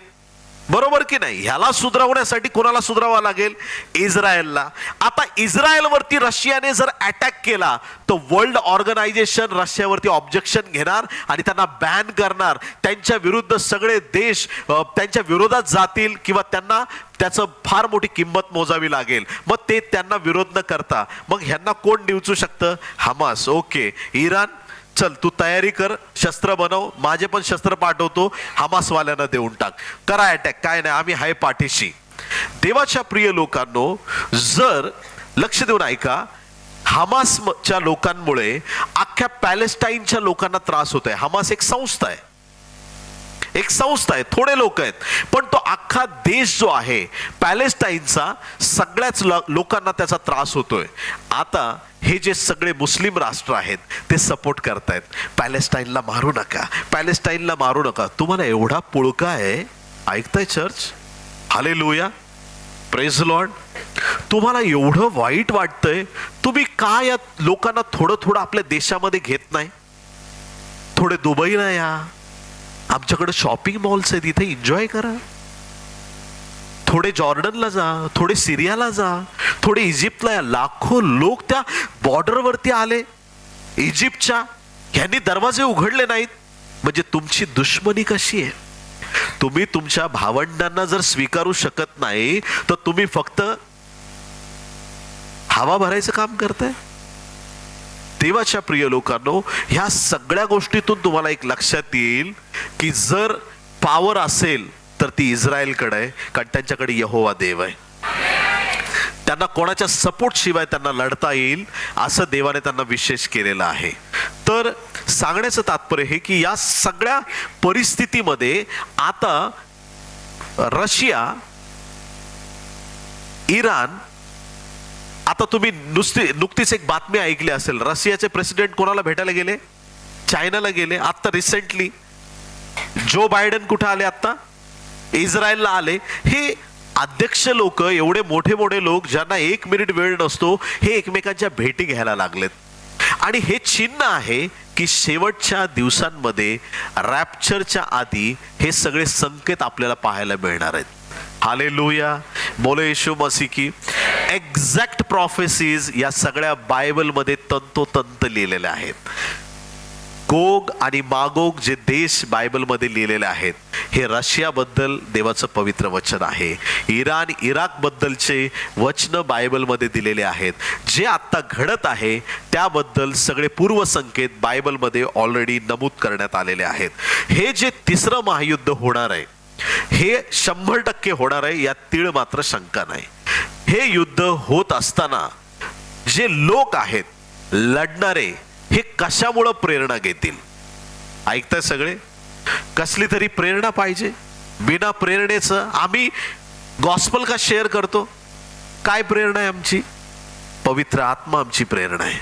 A: बरोबर की नाही? ह्याला सुधारवण्यासाठी कोणाला सुधारावा लागेल? इस्रायलला. आता इस्रायलवरती रशियाने जर अटॅक केला तर वर्ल्ड ऑर्गनायझेशन रशियावरती ऑब्जेक्शन घेणार आणि त्यांना बॅन करणार. त्यांच्या विरुद्ध सगळे देश त्यांच्या विरोधात जातील किंवा त्यांना त्याचं फार मोठी किंमत मोजावी लागेल. मग ते त्यांना विरोध न करता मग ह्यांना कोण निवचू शकतं? हमास. ओके, इराण, चल तू तयारी कर, शस्त्र बनव, माझे पण शस्त्र पाठवतो, हमासवाल्यांना देऊन टाक, करा अटॅक, काय नाही, आम्ही हाय पाठीशी. देवाच्या प्रिय लोकांनो, जर लक्ष देऊन ऐका, हमासच्या लोकांमुळे अख्ख्या पॅलेस्टाईनच्या लोकांना त्रास होत आहे. हमास एक संस्था आहे, एक संस्था आहे, थोडे लोक आहेत, पण तो अख्खा देश जो आहे पॅलेस्टाईनचा, सगळ्याच लोकांना त्याचा त्रास होतोय. आता हे जे सगळे मुस्लिम राष्ट्र आहेत ते सपोर्ट करतायत, पॅलेस्टाईनला मारू नका, पॅलेस्टाईनला मारू नका. तुम्हाला एवढा पुळका आहे, ऐकताय चर्च? Hallelujah, praise Lord. तुम्हाला एवढं वाईट वाटतंय, तुम्ही का या लोकांना थोडं थोडं आपल्या देशामध्ये घेत नाही? थोडे दुबईला या, आमच्याकडे शॉपिंग मॉल्स आहेत, इथे एन्जॉय करा. थोडे जॉर्डनला जा, थोडे सिरियाला जा, थोडे इजिप्तला या. लाखो लोक त्या बॉर्डरवरती आले इजिप्तच्या, ह्यांनी दरवाजे उघडले नाहीत. म्हणजे तुमची दुश्मनी कशी आहे? तुम्ही तुमच्या भावंडांना जर स्वीकारू शकत नाही तर तुम्ही फक्त हवा भरायचं काम करताय. देवाच्या प्रिय लोकांनो, ह्या सगळ्या गोष्टीतून तुम्हाला एक लक्षात येईल की जर पॉवर असेल तर ती इस्रायलकडे आहे, कारण त्यांच्याकडे यहोवा देव आहे. त्यांना कोणाच्या सपोर्ट शिवाय त्यांना लढता येईल असं देवाने त्यांना विशेष केलेलं आहे. तर सांगण्याचं तात्पर्य हे की या सगळ्या परिस्थितीमध्ये आता रशिया, इराण, आता तुम्ही नुकतीच एक बातमी ऐकली असेल, रशियाचे प्रेसिडेंट कोणाला भेटायला गेले? चायनाला गेले. आता रिसेंटली जो बायडन कुठे आले? आता इस्रायलला आले. हे अध्यक्ष लोक, एवढे मोठे मोठे लोक ज्यांना एक मिनिट वेळ नसतो, हे एकमेकांच्या भेटी घ्यायला लागलेत. आणि हे चिन्ह आहे की शेवटच्या दिवसांमध्ये, रॅप्चरच्या आधी हे सगळे संकेत आपल्याला पाहायला मिळणार आहेत. हालेलुया, बोलो येशू मसीह की. एक्झॅक्ट प्रॉफेसीज या सगळ्या बायबलमध्ये तंतोतंत लिहिलेल्या आहेत. गोग आणि मागोग जे देश बायबलमध्ये लिहिलेले आहेत, हे रशियाबद्दल देवाचं पवित्र वचन आहे. इराण, इराक बद्दलचे वचन बायबलमध्ये दिलेले आहेत. जे आता घडत आहे त्याबद्दल सगळे पूर्वसंकेत बायबलमध्ये ऑलरेडी नमूद करण्यात आलेले आहेत. हे जे तिसरं महायुद्ध होणार आहे हे 100% होणार आहे, यात तीळ मात्र शंका नाही. हे युद्ध होत असताना जे लोक आहेत लढणारे, हे कशामुळे प्रेरणा घेतील? ऐकताय सगळे? कसली तरी प्रेरणा पाहिजे. बिना प्रेरणेचं आम्ही गॉस्पल का शेअर करतो? काय प्रेरणा आहे आमची? पवित्र आत्मा आमची प्रेरणा आहे.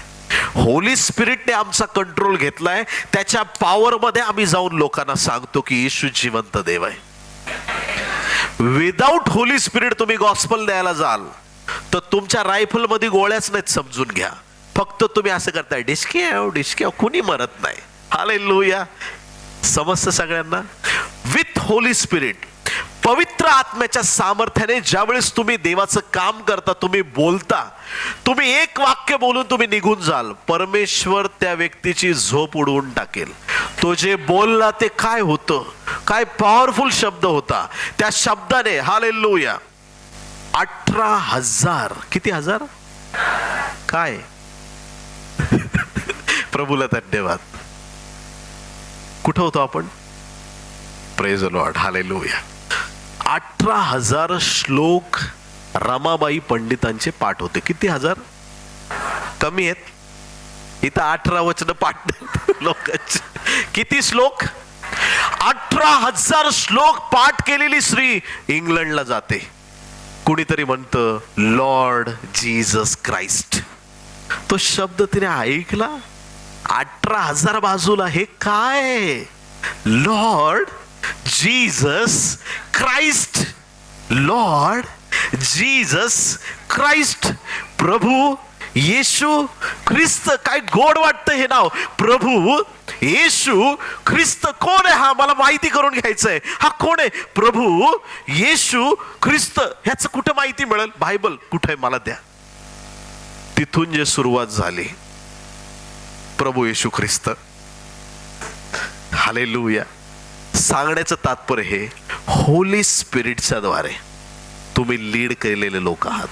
A: होली स्पिरिटने आमचा कंट्रोल घेतलाय, त्याच्या पॉवर मध्ये आम्ही जाऊन लोकांना सांगतो की येशू जिवंत देव आहे. विदाउट होली स्पिरिट तुम्ही गॉस्पल द्यायला जाल तर तुमच्या रायफल मध्ये गोळ्याच नाहीत, समजून घ्या. फक्त तुम्ही असं करताय, डिस्के कुणी मरत नाही. हालेलुया, समजतं सगळ्यांना? विथ होली स्पिरिट, पवित्र आत्म्याच्या सामर्थ्याने ज्यावेळेस तुम्ही देवाचं काम करता, तुम्ही बोलता, तुम्ही एक वाक्य बोलून तुम्ही निघून जाल, परमेश्वर त्या व्यक्तीची झोप उडवून टाकेल. तो जे बोलला ते काय होतं, काय पॉवरफुल शब्द होता. त्या शब्दाने, हालेलुया, 18,000, किती हजार? काय? प्रभूला धन्यवाद. कुठं होतो आपण? Praise the Lord, hallelujah. 18,000 श्लोक रमाबाई पंडितांचे पाठ होते. किती हजार? कमी आहेत इथं. 18 वचन पाठ लोकांचे. किती श्लोक? 18,000 श्लोक पाठ केलेली स्त्री इंग्लंडला जाते. कुणीतरी म्हणतं लॉर्ड जीसस क्राइस्ट. तो शब्द तिने ऐकला 18,000 बाजूला हे काय? Lord Jesus Christ, Lord Jesus Christ, प्रभू येशू ख्रिस्त. काय गोड वाटतं हे नाव, प्रभू येशू ख्रिस्त. कोण आहे हा? मला माहिती करून घ्यायचंय. हा कोण आहे? प्रभू येशू ख्रिस्त. ह्याच कुठे माहिती मिळेल? बायबल कुठे आहे मला द्या. तिथून जे सुरुवात झाली, प्रभू येशू ख्रिस्त. हालेलुया. सांगण्याचं तात्पर्य हे, होली स्पिरिटच्या द्वारे तुम्ही लीड केलेले लोक आहात,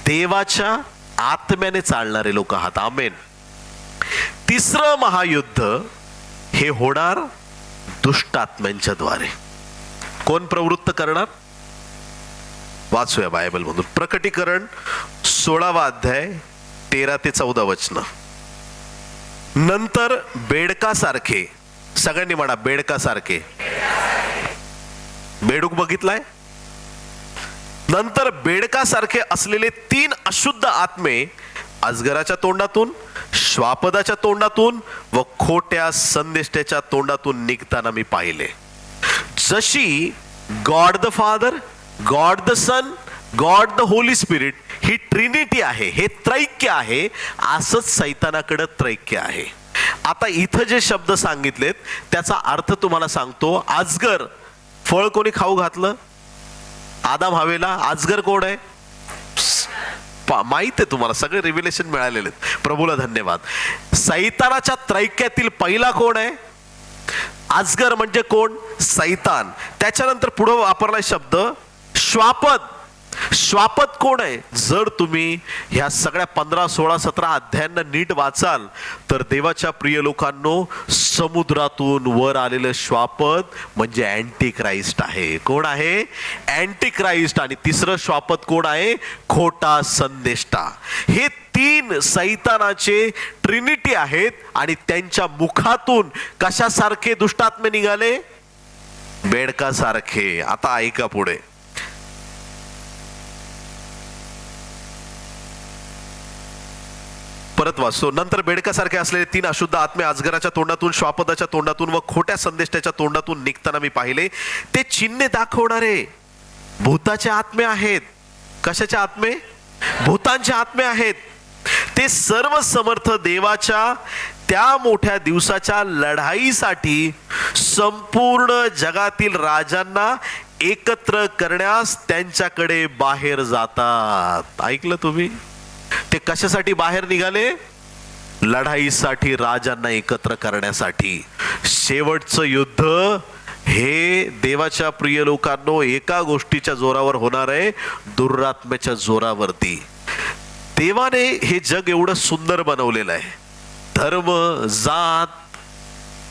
A: देवाच्या आत्म्याने चालणारे लोक आहात. आमेन. तिसरं महायुद्ध हे होणार दुष्ट आत्म्यांच्या द्वारे. कोण प्रवृत्त करणार? वाचूया बायबल मधून. प्रकटीकरण 16वा अध्याय 13 ते 14 वचन. नंतर बेडकासारखे, सगळ्यांनी म्हणा बेडकासारखे. बेडूक बघितलाय? नंतर बेडकासारखे असलेले 3 अशुद्ध आत्मे अजगराच्या तोंडातून, श्वापदाच्या तोंडातून व खोट्या संदेष्ट्याच्या तोंडातून निघताना मी पाहिले. जशी God the Father, God the Son, God the Holy Spirit ही ट्रिनिटी आहे, हे त्रैक्य आहे, असंच सैतानाकडे त्रैक्य आहे. आता इथं जे शब्द सांगितलेत त्याचा अर्थ तुम्हाला सांगतो. अजगर फळ कोणी खाऊ घातलं? आदाम हवेला. अजगर कोण आहे? माहित आहे तुम्हाला, सगळे रिव्हिलेशन मिळालेले आहेत. प्रभूला धन्यवाद. सैतानाच्या त्रैक्यातील पहिला कोण आहे? अजगर म्हणजे कोण? सैतान. त्याच्यानंतर पुढे वापरलाय शब्द श्वापद. श्वापद कोण आहे? जर तुम्ही ह्या सगळ्या 15, 16, 17 अध्यायांना नीट वाचाल तर देवाच्या प्रिय लोकांनो, समुद्रातून वर आलेलं श्वापद म्हणजे अँटी क्राइस्ट आहे. कोण आहे? Anti Christ. आणि तिसरं श्वापद कोण आहे? खोटा संदेष्टा. हे 3 सैतानाचे ट्रिनिटी आहेत. आणि त्यांच्या मुखातून कशासारखे दुष्टात्मे निघाले? बेडकासारखे. आता ऐका पुढे. परत वाचतो. नंतर बेडकासारखे असलेले 3 अशुद्ध आत्मे अजगराच्या तोंडातून, श्वापदाच्या तोंडातून व खोट्या संदेष्ट्याच्या तोंडातून निघताना मी पाहिले. ते चिन्हे दाखवणारे भूताचे आत्मे आहेत. कशाचे आत्मे? भूतांचे आत्मे आहेत. ते सर्व समर्थ देवाच्या त्या मोठ्या दिवसाच्या लढाईसाठी संपूर्ण जगातील राजांना एकत्र करण्यास त्यांच्याकडे बाहेर जातात. ऐकलं तुम्ही? ते कशासाठी बाहेर निघाले? लढाईसाठी, राजांना एकत्र करण्यासाठी. शेवटचं युद्ध हे देवाच्या प्रिय लोकांनो एका गोष्टीच्या जोरावर होणार आहे, दुरात्म्याच्या जोरावरती. देवाने हे जग एवढं सुंदर बनवलेलं आहे. धर्म, जात,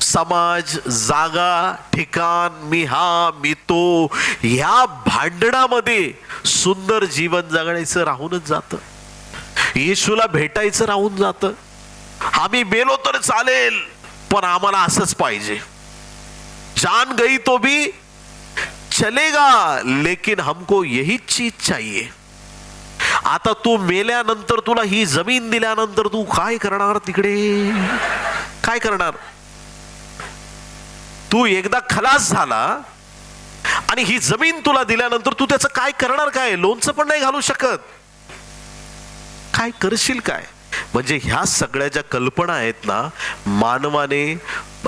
A: समाज, जागा, ठिकाण, मी हा मी तो, ह्या भांडणामध्ये सुंदर जीवन जगण्याचं राहूनच जातं. येशूला भेटायचं राहून जातं. आम्ही मेलो तर चालेल पण आम्हाला असंच पाहिजे. जान गई तो भी चलेगा लेकिन हमको यही चीज चाहिए. आता तू मेल्यानंतर, तुला ही जमीन दिल्यानंतर तू काय करणार तिकडे? काय करणार? तू एकदा खलास झाला आणि ही जमीन तुला दिल्यानंतर तू त्याचं काय करणार? काय लोणचं पण नाही घालू शकत. काय करशील काय? म्हणजे ह्या सगळ्या ज्या कल्पना आहेत ना, मानवाने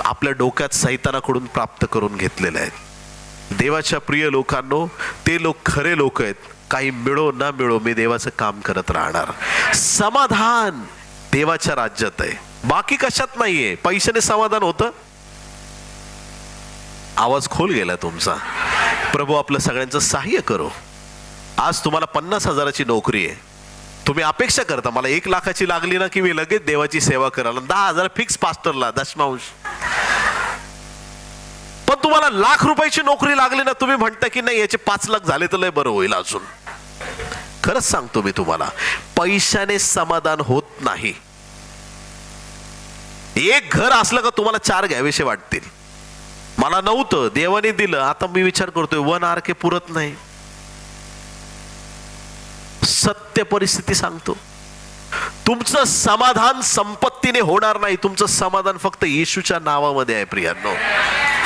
A: आपल्या डोक्यात सैतानाकडून प्राप्त करून घेतलेल्या आहेत. देवाच्या प्रिय लोकांनो, ते लोक खरे लोक आहेत. काही मिळो ना मिळो, मी देवाचं काम करत राहणार. समाधान देवाच्या राज्यात आहे, बाकी कशात नाहीये. पैशाने समाधान होतं? आवाज खोल गेला तुमचा. प्रभू आपलं सगळ्यांचं सहाय्य करो. आज तुम्हाला 50,000ची नोकरी आहे. तुम्ही अपेक्षा करता मला 1 लाखाची लागली ना की मी लगेच देवाची सेवा करायला. 10,000 फिक्स पास्टरला, दशमांश. पण तुम्हाला लाख रुपयाची नोकरी लागली ना, तुम्ही म्हणता की नाही याचे 5 लाख झाले तर लय बरं होईल अजून. खरंच सांगतो मी तुम्हाला, पैशाने समाधान होत नाही. एक घर असलं का तुम्हाला 4 घ्यावेसे वाटतील. मला नव्हतं, देवाने दिलं. आता मी विचार करतोय 1 RK पुरत नाही. सत्य परिस्थिती सांगतो. तुमचं समाधान संपत्तीने होणार नाही. तुमचं समाधान फक्त येशूच्या नावामध्ये आहे प्रियांनो.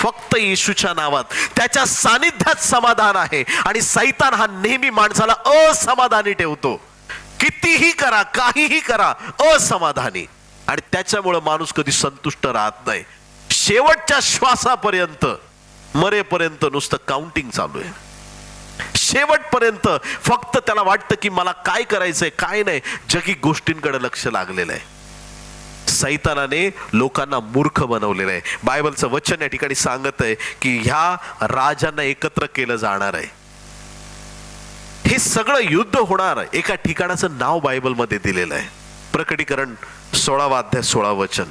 A: फक्त येशूच्या नावात, त्याच्या सानिध्यात समाधान आहे. आणि सैतान हा नेहमी माणसाला असमाधानी ठेवतो. कितीही करा, काहीही करा, असमाधानी. आणि त्याच्यामुळे माणूस कधी संतुष्ट राहत नाही. शेवटच्या श्वासापर्यंत, मरेपर्यंत नुसतं काउंटिंग चालू आहे. शेवटपर्यंत फक्त त्याला वाटतं की मला काय करायचंय, काय नाही. जगी गोष्टींकडे लक्ष लागलेलं आहे. सैतानाने लोकांना मूर्ख बनवलेलं आहे. बायबलचं वचन या ठिकाणी सांगत आहे की ह्या राजांना एकत्र केलं जाणार आहे. हे सगळं युद्ध होणार. एका ठिकाणाचं नाव बायबलमध्ये दिलेलं आहे. प्रकटीकरण 16 अध्याय 16 वचन.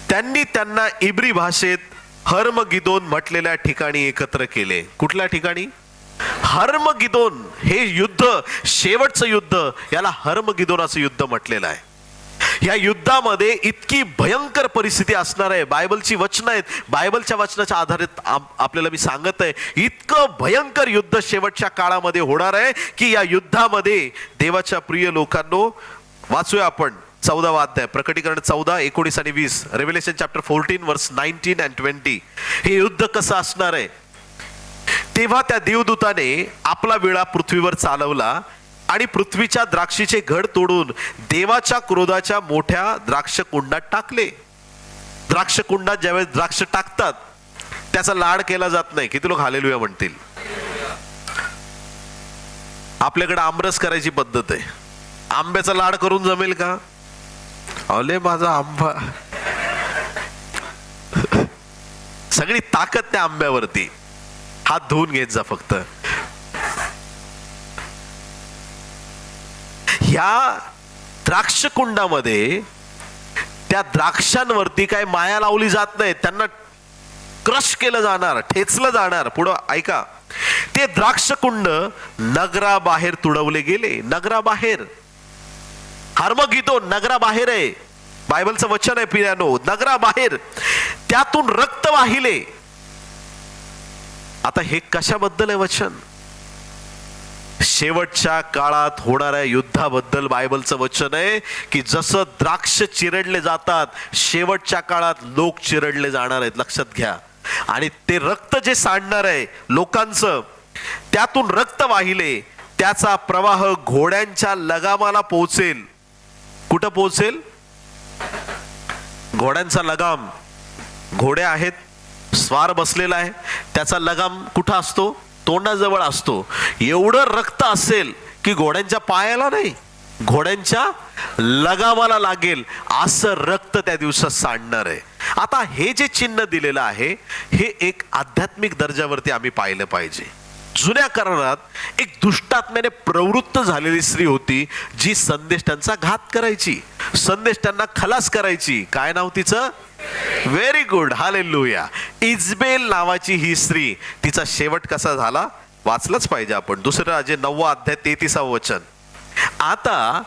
A: त्यांनी त्यांना इब्री भाषेत हर्मगिदोन म्हटलेल्या ठिकाणी एकत्र केले. कुठल्या ठिकाणी? हर्मगिदोन. हे युद्ध, शेवटचं युद्ध, याला हर्मगिदोनाचं युद्ध म्हटलेलं आहे. या युद्धामध्ये इतकी भयंकर परिस्थिती असणार आहे. बायबलची वचनं आहेत. बायबलच्या वचनाच्या आधारित आपल्याला मी सांगत आहे, इतकं भयंकर युद्ध शेवटच्या काळामध्ये होणार आहे की या युद्धामध्ये देवाच्या प्रिय लोकांनो, वाचूया आपण 14 अध्याय, प्रकटीकरण 14, 19 आणि 20. रेव्हेलेशन चॅप्टर 14 वर्स 19 and 20. हे युद्ध कसं असणार आहे? तेव्हा त्या देवदूताने आपला विळा पृथ्वीवर चालवला आणि पृथ्वीच्या द्राक्षीचे घड तोडून देवाच्या क्रोधाच्या मोठ्या द्राक्ष कुंडात टाकले. द्राक्ष कुंडात ज्यावेळेस द्राक्ष टाकतात त्याचा लाड केला जात नाही. किती लोक हालेलुया म्हणतील? आपल्याकडे आमरस करायची पद्धत आहे. आंब्याचा लाड करून जमेल का? अले माझा आंबा. सगळी ताकद त्या आंब्यावरती. हात धुवून घेत जा फक्त. ह्या द्राक्ष कुंडामध्ये त्या द्राक्षांवरती काय माया लावली जात नाही. त्यांना क्रश केलं जाणार, ठेचलं जाणार. पुढं ऐका, ते द्राक्ष कुंड नगराबाहेर तुडवले गेले. नगराबाहेर. हर्मगिदोन नगराबाहेर आहे. बायबलचं वचन आहे पियानो. नगराबाहेर त्यातून रक्त वाहिले. आता हे कशाबद्दल आहे वचन? शेवटच्या काळात होणाऱ्या युद्धाबद्दल बायबलचं वचन आहे की जसं द्राक्ष चिरडले जातात, शेवटच्या काळात लोक चिरडले जाणार आहेत. लक्षात घ्या. आणि ते रक्त जे सांडणार आहे लोकांचं, त्यातून रक्त वाहिले, त्याचा प्रवाह घोड्यांच्या लगामाला पोहोचेल. कुठं पोहोचेल? घोड्यांचा लगाम. घोडे आहेत, स्वार बसलेला आहे, त्याचा लगाम कुठं असतो? तोंडाजवळ असतो. एवढं रक्त असेल की घोड्यांच्या पायाला नाही, घोड्यांच्या लगामाला लागेल असं रक्त त्या दिवसात सांडणार आहे. आता हे जे चिन्ह दिलेलं आहे हे एक आध्यात्मिक दर्जावरती आम्ही पाहिलं पाहिजे. जुन्या करारात एक दुष्टात्म्याने प्रवृत्त झालेली स्त्री होती जी संदेश त्यांचा घात करायची, संदेश त्यांना खलास करायची. काय नाव तिचं? Very good, hallelujah. इजबेल नावाची ही स्त्री. तिचा शेवट कसा झाला वाचलंच पाहिजे आपण. दुसरं राजे 9 अध्याय 33 वचन. आता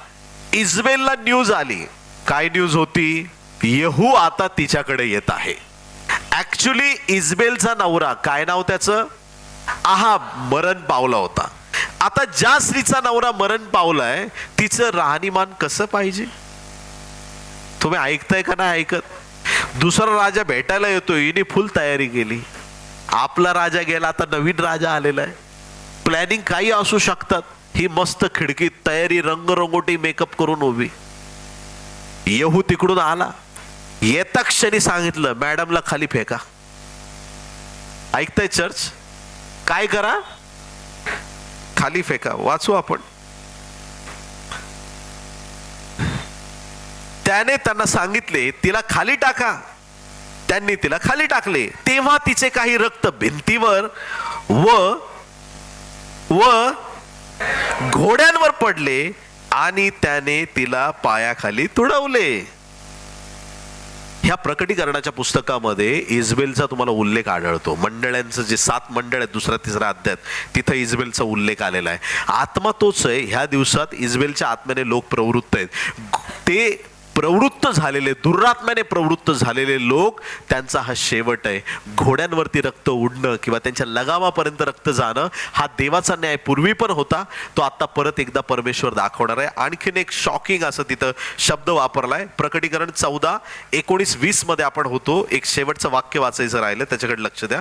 A: इजबेलला न्यूज आली. काय न्यूज होती? येहू आता तिच्याकडे येत आहे. ऍक्च्युली इजबेलचा नवरा, काय नाव त्याचं? आहाब, मरण पावला होता. आता ज्या स्त्रीचा नवरा मरण पावलाय तिचं राहणीमान कसं पाहिजे? तुम्ही ऐकताय का नाही ऐकत? दुसरा राजा भेटायला येतोय, हिने फुल तयारी केली. आपला राजा गेला, आता नवीन राजा आलेला आहे. प्लॅनिंग काही असू शकतात. ही मस्त खिडकीत तयारी, रंगरंगोटी, मेकअप करून उभी. येहू तिकडून आला, येता क्षणी सांगितलं मॅडमला खाली फेका. ऐकताय चर्च? काय करा? खाली फेका. वाचू आपण. त्याने त्यांना सांगितले तिला खाली टाका. त्यांनी तिला खाली टाकले. तेव्हा तिचे काही रक्त भिंतीवर व घोड्यांवर पडले आणि त्याने तिला पायाखाली तुडवले. ह्या प्रकटीकरणाच्या पुस्तकामध्ये इजबेलचा तुम्हाला उल्लेख आढळतो. मंडळांचं जे 7 मंडळ आहेत, 2-3 अध्यायात तिथं इजबेलचा उल्लेख आलेला आहे. आत्मा तोच आहे. ह्या दिवसात इजबेलच्या आत्म्याने लोक प्रवृत्त आहेत. ते प्रवृत्त झालेले, दुरात्म्याने प्रवृत्त झालेले लोक, त्यांचा हा शेवट आहे. घोड्यांवरती रक्त उडणं किंवा त्यांच्या लगामापर्यंत रक्त जाणं हा देवाचा न्याय पूर्वी पण होता, तो आता परत एकदा परमेश्वर दाखवणार आहे. आणखीन एक शॉकिंग असं तिथं शब्द वापरलाय. प्रकटीकरण 14:19-20 मध्ये आपण होतो. एक शेवटचं वाक्य वाचायचं राहिलं, त्याच्याकडे लक्ष द्या.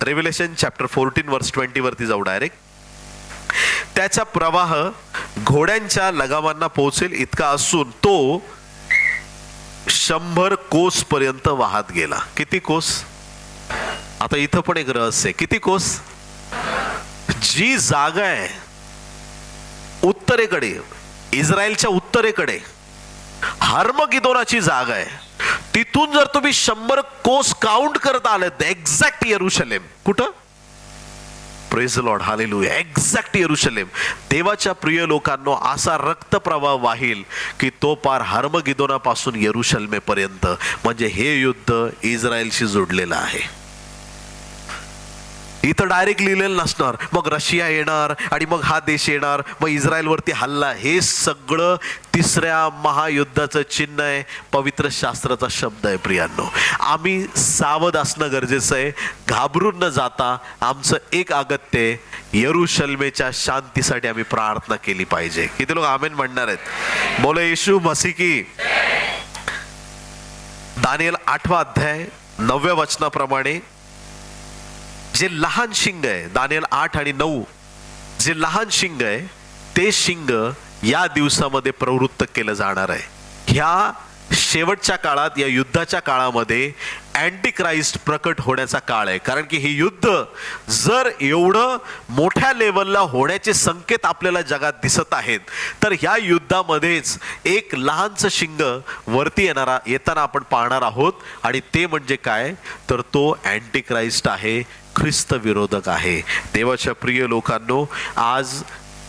A: रेव्हेलेशन चॅप्टर 14:20 वरती जाऊ डायरेक्ट. त्याचा प्रवाह घोड्यांच्या लगामांना पोहोचेल इतका असून तो 100 कोस पर्यंत वाहत गेला. किती कोस? आता इथं पण एक रहस्य आहे. किती कोस? जी जागा आहे उत्तरेकडे, इस्रायलच्या उत्तरेकडे हर्मगिदोनाची जागा आहे, तिथून जर तुम्ही 100 कोस काउंट करत आले तर एक्झॅक्ट येरुशलेम. कुठं? Praise the Lord, hallelujah. Exact येरुशलेम. देवाच्या प्रिय लोकांनो, असा रक्तप्रवाह वाहील की तो पार हर्मगिदोनापासून येरुशलेमेपर्यंत. म्हणजे हे युद्ध इस्रायलशी जोडलेलं आहे. इथं डायरेक्ट लिहिलेलं नसणार, मग रशिया येणार आणि मग हा देश येणार, मग इस्रायलवरती हल्ला. हे सगळं तिसऱ्या महायुद्धाचं चिन्ह आहे. पवित्र शास्त्राचा शब्द आहे. प्रियांनो, आम्ही सावध असणं गरजेचं आहे. घाबरून न जाता आमचं एक अगत्य आहे, येरुशलेमेच्या शांतीसाठी आम्ही प्रार्थना केली पाहिजे. किती लोक आमेन म्हणणार आहेत? बोले येशू मसीह की. दानिएल 8 अध्याय 9 वचनाप्रमाणे जे लहान शिंग आहे, दानिएल 8 आणि 9, जे लहान शिंग आहे ते शिंग या दिवसामध्ये प्रवृत्त केलं जाणार आहे. ह्या शेवटच्या काळात, या युद्धाच्या काळामध्ये अँटी क्राइस्ट प्रकट होण्याचा काळ आहे. कारण की हे युद्ध जर एवढं मोठ्या लेवलला होण्याचे संकेत आपल्याला जगात दिसत आहेत, तर ह्या युद्धामध्येच एक लहानचं शिंग वरती येताना आपण पाहणार आहोत. आणि ते म्हणजे काय? तर तो अँटी क्राइस्ट आहे, ख्रिस्त विरोधक आहे. देवाच्या प्रिय लोकांनो, आज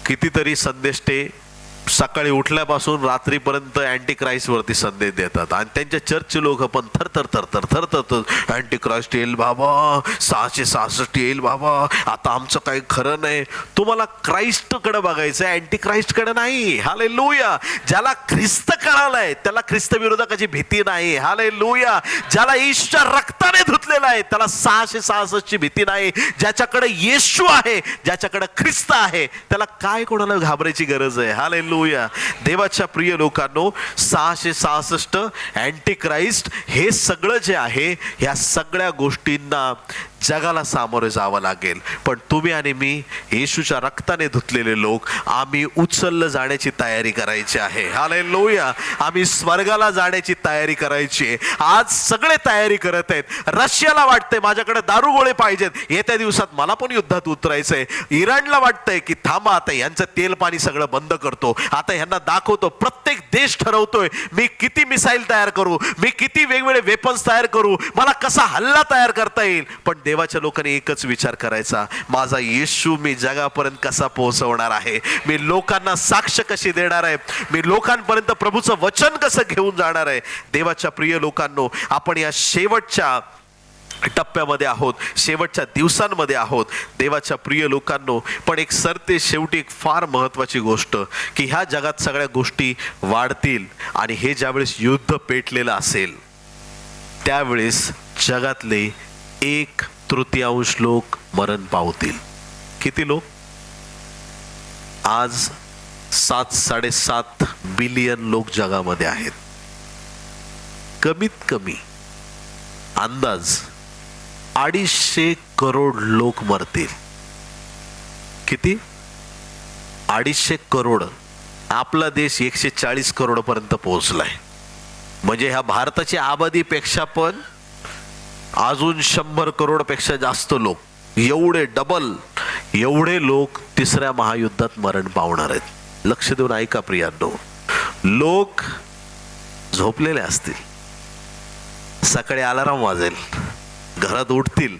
A: कितीतरी संदेश ते सकाळी उठल्यापासून रात्रीपर्यंत अँटी क्राइस्ट वरती संदेश देतात. आणि त्यांच्या चर्चचे लोक पण थर अँटी क्राइस्ट येईल बाबा, 666 येईल बाबा, आता आमचं काही खरं नाही. तुम्हाला क्राइस्टकडे बघायचं आहे, अँटी क्राइस्टकडे नाही. हालेलुया. ज्याला ख्रिस्त कळालाय त्याला ख्रिस्त विरोधकाची भीती नाही. हालेलुया. ज्याला येशूच्या रक्ताने धुतलेला आहे त्याला 666 ची भीती नाही. ज्याच्याकडे येशू आहे, ज्याच्याकडे ख्रिस्त आहे, त्याला काय कोणाला घाबरायची गरज आहे? हालेलुया. देवाच्या प्रिय लोकांनो, 666 अँटी क्राइस्ट हे सगळं जे आहे, ह्या सगळ्या गोष्टींना जगाला सामोरे जावं लागेल. पण तुम्ही आणि मी येशूच्या रक्ताने धुतलेले लोक, आम्ही उचललं जाण्याची तयारी करायची आहे. हालेलुया. आम्ही स्वर्गाला जाण्याची तयारी करायची आहे. आज सगळे तयारी करत आहेत. रशियाला वाटतंय माझ्याकडे दारुगोळे पाहिजेत, येत्या दिवसात मला पण युद्धात उतरायचंय. इराणला वाटतंय की थांबा, आता यांचं तेल पाणी सगळं बंद करतो, आता यांना दाखवतो. प्रत्येक देश ठरवतोय मी किती मिसाईल तयार करू, मी किती वेगवेगळे वेपन्स तयार करू, मला कसा हल्ला तयार करता येईल. पण देवाच्या लोकांनी एकच विचार करायचा, माझा येशू मी जगापर्यंत कसा पोहोचवणार आहे, मी लोकांना साक्ष कशी देणार आहे, मी लोकांपर्यंत प्रभूचं वचन कसं घेऊन जाणार आहे. देवाच्या प्रिय लोकांनो, आपण या शेवटच्या टप्प्यामध्ये आहोत, शेवटच्या दिवसांमध्ये आहोत. देवाच्या प्रिय लोकांनो, पण एक सरते शेवटी एक फार महत्त्वाची गोष्ट, की ह्या जगात सगळ्या गोष्टी वाढतील आणि हे ज्यावेळेस युद्ध पेटलेलं असेल त्यावेळेस जगातले 1/3 लोक मरण पावतील. किती लोक? आज 7-7.5 बिलियन लोक जगामध्ये आहेत. कमीत कमी अंदाज 250 करोड लोक मरतील. किती? 250 करोड. आपला देश 140 करोड पर्यंत पोहोचलाय. म्हणजे ह्या भारताची आबादीपेक्षा पण अजून 100 करोड पेक्षा जास्त लोक, एवढे डबल, एवढे लोक तिसऱ्या महायुद्धात मरण पावणार आहेत. लक्ष देऊन ऐका प्रियांनो. लोक झोपलेले असतील, सकाळी अलार्म वाजेल, घरात उठतील,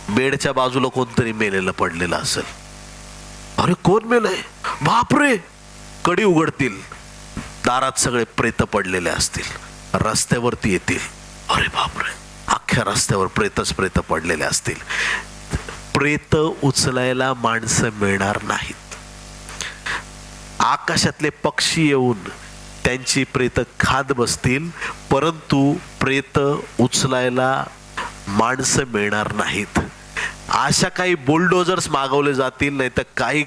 A: बेडच्या बाजूला कोणतरी मेलेलं पडलेलं असेल. अरे कोण मेलंय? बापरे. कडी उघडतील, दारात सगळे प्रेत पडलेले असतील. रस्त्यावरती येतील, अरे बापरे, अख्ख्या रस्त्यावर प्रेत पडलेले असतील. प्रेत उचलायला माणसं मिळणार नाहीत. आकाशातले पक्षी येऊन त्यांची प्रेत खात बसतील, परंतु प्रेत उचलायला माणसं मिळणार नाहीत. अशा काही बुलडोजर्स मागवले जातील, नाही तर काही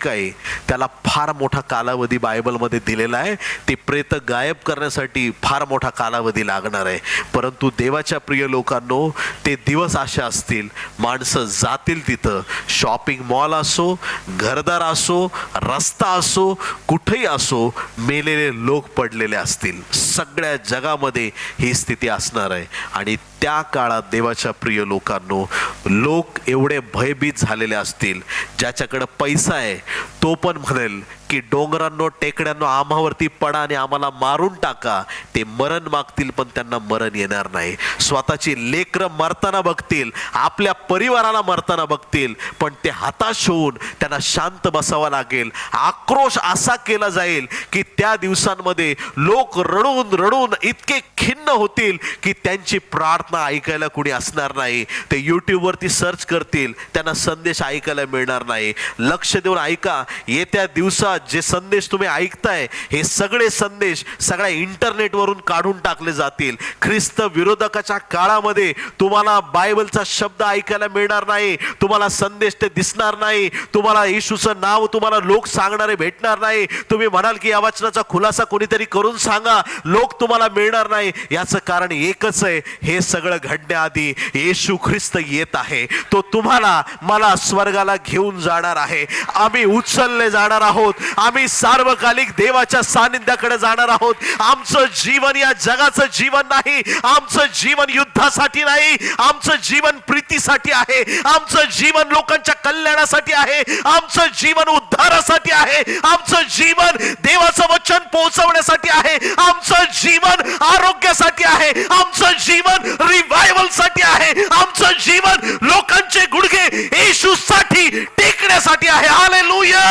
A: त्याला फार मोठा कालावधी बायबलमध्ये दिलेला आहे. ते प्रेत गायब करण्यासाठी फार मोठा कालावधी लागणार आहे. परंतु देवाच्या प्रिय लोकांनो, ते दिवस असे असतील, माणसं जातील तिथं, शॉपिंग मॉल असो, घरदार असो, रस्ता असो, कुठेही असो, मेलेले लोक पडलेले असतील. सगळ्या जगामध्ये ही स्थिती असणार आहे. आणि त्या काळात देवाच्या प्रिय लोकांनो, लोक एवढे भयभीत झालेले असतील, ज्याच्याकडे पैसा आहे तो पण म्हणेल की डोंगरांनो, टेकड्यांनो, आम्हावरती पडा आणि आम्हाला मारून टाका. ते मरण मागतील, पण त्यांना मरण येणार नाही. स्वतःची लेकरं मरताना बघतील, आपल्या परिवाराला मरताना बघतील, पण ते हताश होऊन त्यांना शांत बसावं लागेल. आक्रोश असा केला जाईल की त्या दिवसांमध्ये लोक रडून रडून इतके खिन्न होतील की त्यांची प्रार्थना ऐकायला कुणी असणार नाही. ते यूट्यूबवरती सर्च करतील, त्यांना संदेश ऐकायला मिळणार नाही. लक्ष देऊन ऐका, येत्या दिवसात जे संदेश तुम्ही ऐकताय, हे सगळे संदेश सगळ्या इंटरनेटवरून काढून टाकले जातील. ख्रिस्त विरोधकाच्या काळामध्ये तुम्हाला बायबलचा शब्द ऐकायला मिळणार नाही, तुम्हाला संदेश ते दिसणार नाही, तुम्हाला येशूचं नाव तुम्हाला लोक सांगणारे भेटणार नाही. तुम्ही म्हणाल की या वचनाचा खुलासा कोणीतरी करून सांगा, लोक तुम्हाला मिळणार नाही. याचं कारण एकच आहे, हे सगळं घडण्याआधी येशू ख्रिस्त येत आहे. तो तुम्हाला मला स्वर्गाला घेऊन जाणार आहे. आम्ही उचलले जाणार आहोत, आम्ही सार्वकालिक देवाच्या सानिध्याकडे जाणार आहोत. आमचं जीवन या जगाचं जीवन नाही, आमचं जीवन युद्धासाठी नाही, आमचं जीवन प्रीतीसाठी आहे, आमचं जीवन लोकांच्या कल्याणासाठी आहे, आमचं जीवन उद्धारासाठी आहे, आमचं जीवन देवाचं वचन पोहोचवण्यासाठी आहे, आमचं जीवन आरोग्यासाठी आहे, आमचं जीवन रिवायवल साठी आहे, आमचं जीवन लोकांचे गुडघे येशूसाठी टेकण्यासाठी आहे. हालेलुया.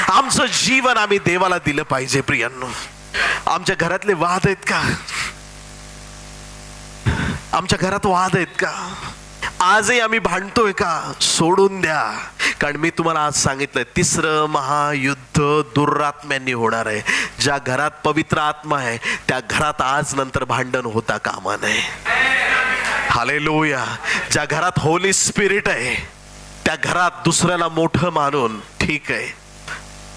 A: आमचं जीवन आम्ही देवाला दिलं पाहिजे. प्रियांनो, आमच्या घरातले वाद आहेत का? आमच्या घरात वाद आहेत का? आजही आम्ही भांडतोय का? सोडून द्या. कारण मी तुम्हाला आज सांगितलंय, तिसरं महायुद्ध दुरात्म्यांनी होणार आहे. ज्या घरात पवित्र आत्मा आहे त्या घरात आज नंतर भांडण होता कामा नये. हालेलुया. ज्या घरात होली स्पिरिट आहे त्या घरात दुसऱ्याला मोठं मानून, ठीक आहे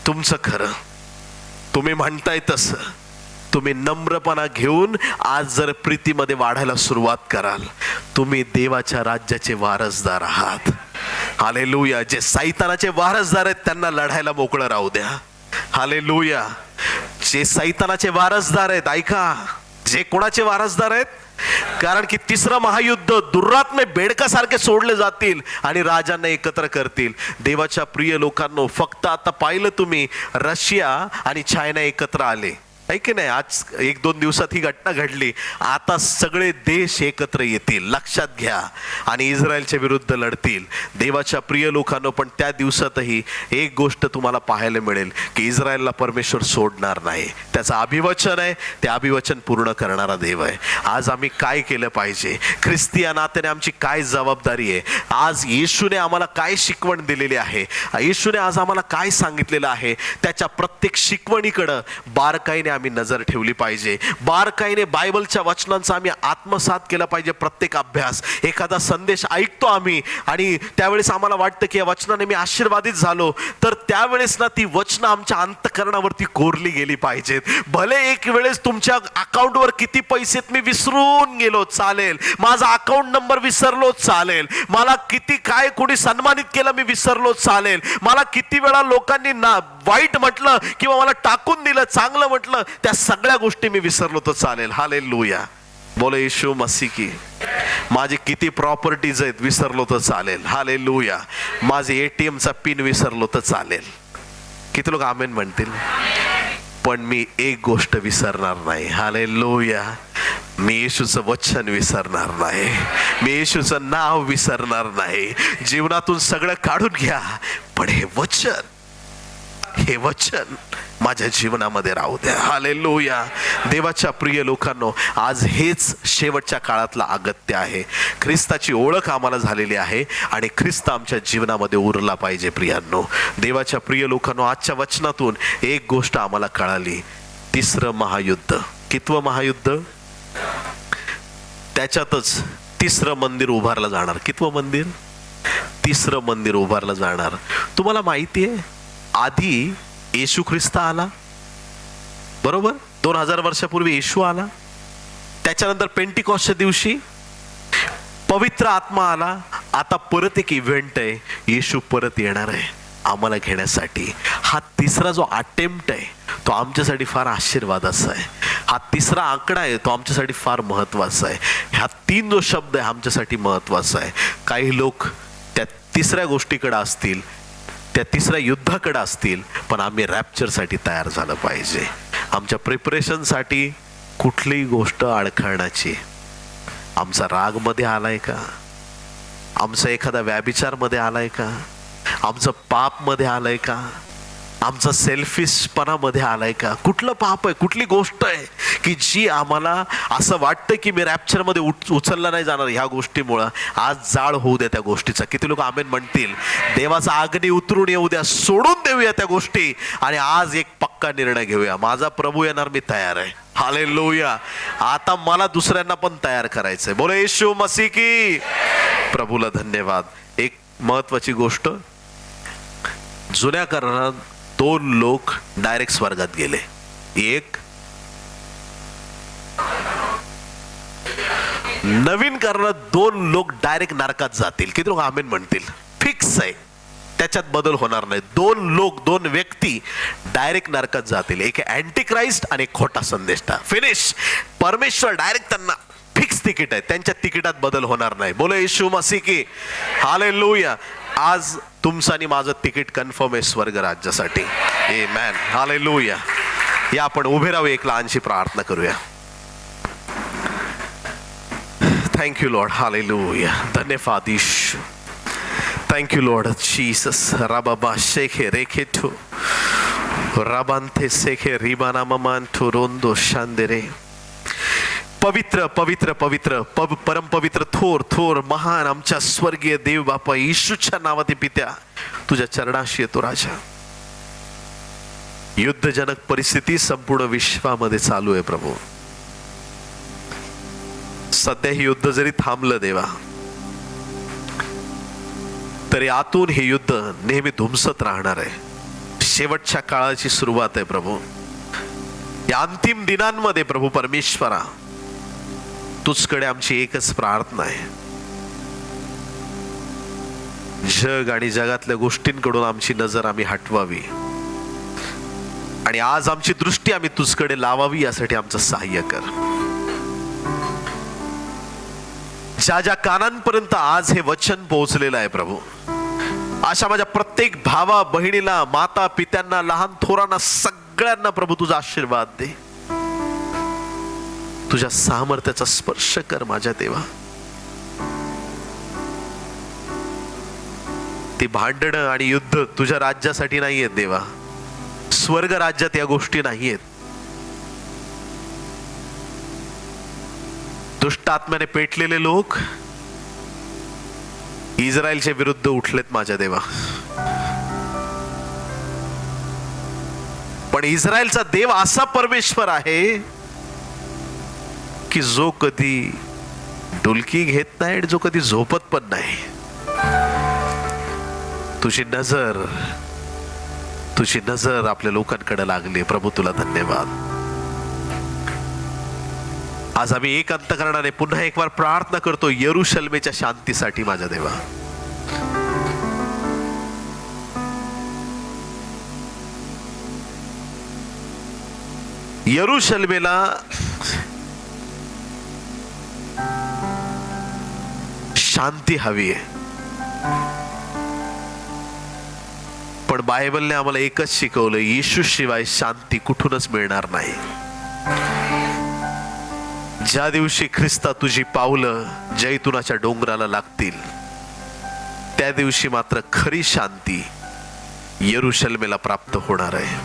A: तुमचं खरं, तुम्ही म्हणताय तसं, तुम्ही नम्रपणा घेऊन आज जर प्रीतीमध्ये वाढायला सुरुवात कराल, तुम्ही देवाच्या राज्याचे वारसदार आहात. हालेलुया. जे सैतानाचे वारसदार आहेत त्यांना लढायला मोकळं राहू द्या. हालेलुया. जे सैतानाचे वारसदार आहेत, ऐका, जे कोणाचे वारसदार आहेत? कारण की तिसरं महायुद्ध दुरात्मे बेडकासारखे सोडले जातील आणि राजांना एकत्र करतील. देवाच्या प्रिय लोकांनो, फक्त आता पाहिलं तुम्ही, रशिया आणि चायना एकत्र आले, आहे की नाही? आज 1-2 दिवसात ही घटना घडली. आता सगळे देश एकत्र येतील, लक्षात घ्या, आणि इस्रायलच्या विरुद्ध लढतील. देवाच्या प्रिय लोकांनो, पण त्या दिवसातही एक गोष्ट तुम्हाला पाहायला मिळेल की इस्रायलला परमेश्वर सोडणार नाही. त्याचं अभिवचन आहे, ते अभिवचन पूर्ण करणारा देव आहे. आज आम्ही काय केलं पाहिजे? ख्रिस्ती या नात्याने आमची काय जबाबदारी आहे? आज येशूने आम्हाला काय शिकवण दिलेली आहे? येशूने आज आम्हाला काय सांगितलेलं आहे? त्याच्या प्रत्येक शिकवणीकडं बारकाईने आम्ही नजर ठेवली पाहिजे. बारकाईने बायबलच्या वचनांचा आम्ही आत्मसात केला पाहिजे. प्रत्येक अभ्यास, एखादा संदेश ऐकतो आम्ही आणि त्यावेळेस आम्हाला वाटतं की या वचनाने मी आशीर्वादित झालो, तर त्यावेळेस ना ती वचनं आमच्या अंतःकरणावरती कोरली गेली पाहिजेत. भले एक वेळेस तुमच्या अकाउंटवर किती पैसे मी विसरून गेलो चालेल, माझा अकाउंट नंबर विसरलो चालेल, मला किती काय कोणी सन्मानित केलं मी विसरलो चालेल, मला किती वेळा लोकांनी ना वाईट म्हटलं किंवा मला टाकून दिलं, चांगलं म्हटलं, त्या सगळ्या गोष्टी मी विसरलो तर चालेल. हालेलुया. बोले येशू मसीह की. माझे किती प्रॉपर्टीज आहेत विसरलो तर चालेल. हालेलुया. माझे ATMचा पिन विसरलो तर चालेल. किती लोक आमेन म्हणतील? पण मी एक गोष्ट विसरणार नाही. हालेलुया. मी येशूचं वचन विसरणार नाही, मी येशूचं नाव विसरणार नाही. जीवनातून सगळं काढून घ्या, पण हे वचन माझ्या जीवनामध्ये राहू द्या. हालेलुया. देवाच्या प्रिय लोकांनो, आज हेच शेवटच्या काळातला अगत्य आहे. ख्रिस्ताची ओळख आम्हाला झालेली आहे आणि ख्रिस्त आमच्या जीवनामध्ये उरला पाहिजे. प्रियांनो, देवाच्या प्रिय लोकांनो, आजच्या वचनातून एक गोष्ट आम्हाला कळाली. तिसरं महायुद्ध. कितवं महायुद्ध? त्याच्यातच तिसरं मंदिर उभारलं जाणार. कितवं मंदिर? तिसरं मंदिर उभारलं जाणार. तुम्हाला माहिती आहे, आधी येशू ख्रिस्त आला, बरोबर? 2000 वर्षापूर्वी येशू आला. त्याच्यानंतर पेंटिकॉस्टच्या दिवशी पवित्र आत्मा आला. आता परत एक इव्हेंट आहे, येशू परत येणार आहे आम्हाला घेण्यासाठी. हा तिसरा जो अटेम्प्ट आहे तो आमच्यासाठी फार आशीर्वादाचा आहे. हा तिसरा आकडा आहे तो आमच्यासाठी फार महत्वाचा आहे. ह्या 3 जो शब्द आहे आमच्यासाठी महत्वाचा आहे. काही लोक त्या तिसऱ्या गोष्टीकडे असतील, त्या तिसऱ्या युद्धाकडे असतील, पण आम्ही रॅप्चरसाठी तयार झालं पाहिजे. आमच्या प्रिपरेशनसाठी कुठलीही गोष्ट अडखळण्याची. आमचा राग मध्ये आलाय का? आमचा एखादा व्याभिचार मध्ये आलाय का? आमचं पाप मध्ये आलंय का? आमचा सेल्फिशपणामध्ये आलाय का? कुठलं पाप आहे, कुठली गोष्ट आहे की जी आम्हाला असं वाटतं की मी रॅप्चरमध्ये उचलला नाही जाणार ह्या गोष्टीमुळं? आज जाळ होऊ द्या त्या गोष्टीचा. किती लोक आमेन म्हणतील? देवाचा अग्नी उतरून येऊ द्या, सोडून देऊया त्या गोष्टी आणि आज एक पक्का निर्णय घेऊया. माझा प्रभू येणार, मी तयार आहे. हालेलुया. आता मला दुसऱ्यांना पण तयार करायचंय. बोला येशू मसीह की. प्रभूला धन्यवाद. एक महत्वाची गोष्ट, जुन्या करारात 2 लोक डायरेक्ट स्वर्गात गेले. एक, नवीन करारात 2 लोक डायरेक्ट नरकात जातील. किती लोक आमेन म्हणतील? फिक्स आहे, त्याच्यात बदल होणार नाही. 2 लोक, 2 व्यक्ती डायरेक्ट नरकात जातील. एक अँटी क्राइस्ट आणि एक खोटा संदेष्टा. फिनिश. परमेश्वर डायरेक्ट त्यांना फिक्स तिकीट आहे, त्यांच्या तिकिटात बदल होणार नाही. बोलो येशू मसीह की. हालेलुया. आज तुमचं आणि माझं तिकीट कन्फर्म आहे स्वर्ग राज्यासाठी. आमेन. हालेलुया. या आपण उभे राहू, एक लहानशी प्रार्थना करूया. Thank you Lord. हालेलुया. धन्यवाद ईशू. Thank you Lord Jesus. राबाबा शेखे रेखे ठो राबांथे शेखे रिबाना ममान ठोरोंदो शांदेरे. पवित्र पवित्र पवित्र परम पवित्र थोर थोर महान आमच्या स्वर्गीय देव बापा येशूच्या नावात पित्या तुझ्या चरणाशी येतो राजा. युद्धजनक परिस्थिती संपूर्ण विश्वामध्ये चालू आहे प्रभू. सध्या हे युद्ध जरी थांबलं देवा, तरी आतून हे युद्ध नेहमी धुमसत राहणार आहे. शेवटच्या काळाची सुरुवात आहे प्रभू. या अंतिम दिनांमध्ये प्रभू परमेश्वरा, तुझकडे आमची एकच प्रार्थना आहे, जग आणि जगातल्या गोष्टींकडून आमची नजर आम्ही हटवावी आणि आज आमची दृष्टी आम्ही तुझकडे लावावी. यासाठी आमचं सहाय्य कर. ज्या ज्या कानांपर्यंत आज हे वचन पोहोचलेलं आहे प्रभू, अशा माझ्या प्रत्येक भावा बहिणीला, माता पित्यांना, लहान थोरांना, सगळ्यांना प्रभू तुझा आशीर्वाद दे. तुझ्या सामर्थ्याचा स्पर्श कर माझ्या देवा. ती भांडणं आणि युद्ध तुझ्या राज्यासाठी नाहीयेत देवा. स्वर्ग राज्यात या गोष्टी नाहीयेत. दुष्ट आत्म्याने पेटलेले लोक इस्रायलच्या विरुद्ध उठलेत माझ्या देवा. पण इस्रायलचा देव असा परमेश्वर आहे की जो कधी डुलकी घेत नाही आणि जो कधी झोपत पण नाही. तुझी नजर आपल्या लोकांकडे लागली प्रभू. तुला धन्यवाद. आज आम्ही एक अंतकरणाने पुन्हा एक बार प्रार्थना करतो यरूशलेमेच्या शांतीसाठी माझ्या देवा. यरूशलेमेला शांती हवी आहे, पण बायबलने आम्हाला एकच शिकवलं, येशू शिवाय शांती कुठूनच मिळणार नाही. ज्या दिवशी ख्रिस्ता तुझी पावलं जैतुनाच्या डोंगराला लागतील, त्या दिवशी मात्र खरी शांती यरूशलेमेला प्राप्त होणार आहे.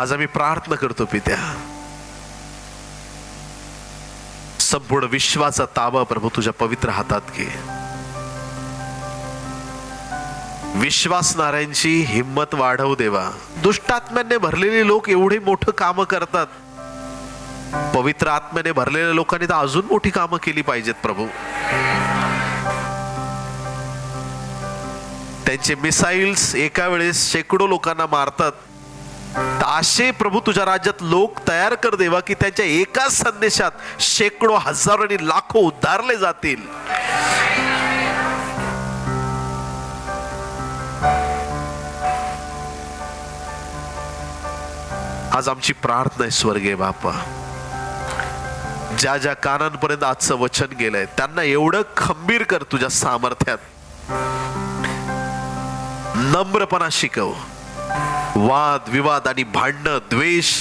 A: आज आम्ही प्रार्थना करतो पित्या, संपूर्ण विश्वाचा ताबा प्रभू तुझ्या पवित्र हातात घे. विश्वासणाऱ्यांची हिंमत वाढव देवा. दुष्टात्म्याने भरलेले लोक एवढे मोठं काम करतात, पवित्र आत्म्याने भरलेल्या लोकांनी तर अजून मोठी कामं केली पाहिजेत प्रभू. त्यांचे मिसाईल्स एका वेळेस शेकडो लोकांना मारतात, तर असे प्रभू तुझ्या राज्यात लोक तयार कर देवा की त्यांच्या एकाच संदेशात शेकडो हजारो आणि लाखो उद्धारले जातील. आज आमची प्रार्थना आहे स्वर्गीय बापा, ज्या ज्या कानांपर्यंत आजचं वचन गेलंय त्यांना एवढं खंबीर कर तुझ्या सामर्थ्यात. नम्रपणा शिकव, वाद विवाद आणि भांडण द्वेष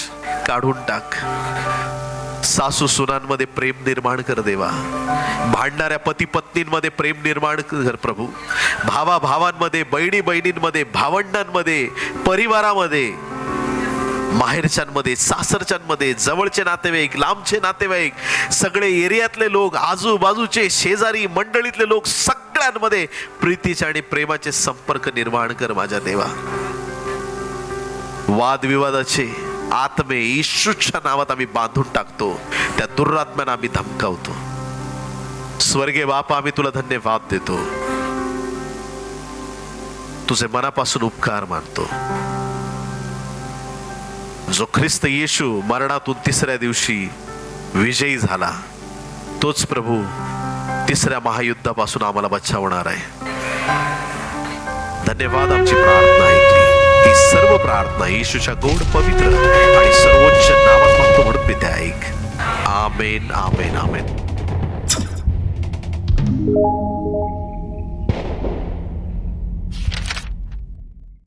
A: काढून टाक. सासू सुनांमध्ये प्रेम निर्माण कर देवा. भांडणाऱ्या पती पत्नींमध्ये प्रेम निर्माण कर प्रभू. भावा भावांमध्ये, बहिणी बहिणींमध्ये, भावंडांमध्ये, परिवारामध्ये, माहेरच्यांमध्ये, सासरच्यांमध्ये, जवळचे नातेवाईक, लांबचे नातेवाईक, सगळे एरियातले लोक, आजूबाजूचे शेजारी मंडळीतले लोक, सगळ्यांमध्ये प्रीतीचे आणि प्रेमाचे संपर्क निर्माण कर माझ्या देवा. वादविवादाचे आत्मे येशूच्या नावात आम्ही बांधून टाकतो, त्या दुरात्म्यांना आम्ही धमकावतो. स्वर्गीय बापा, आम्ही तुला धन्यवाद देतो, तुझे मनापासून उपकार मानतो. जो ख्रिस्त येशू मरणातून तिसऱ्या दिवशी विजयी झाला, तोच प्रभू तिसऱ्या महायुद्धापासून आम्हाला बचावणार आहे. धन्यवाद. आमची प्रार्थना ऐकली. ही सर्व प्रार्थना येशूच्या गोड पवित्र आणि सर्वोच्च नावात मागतो म्हणून पित्या ऐक. आमेन. आमेन.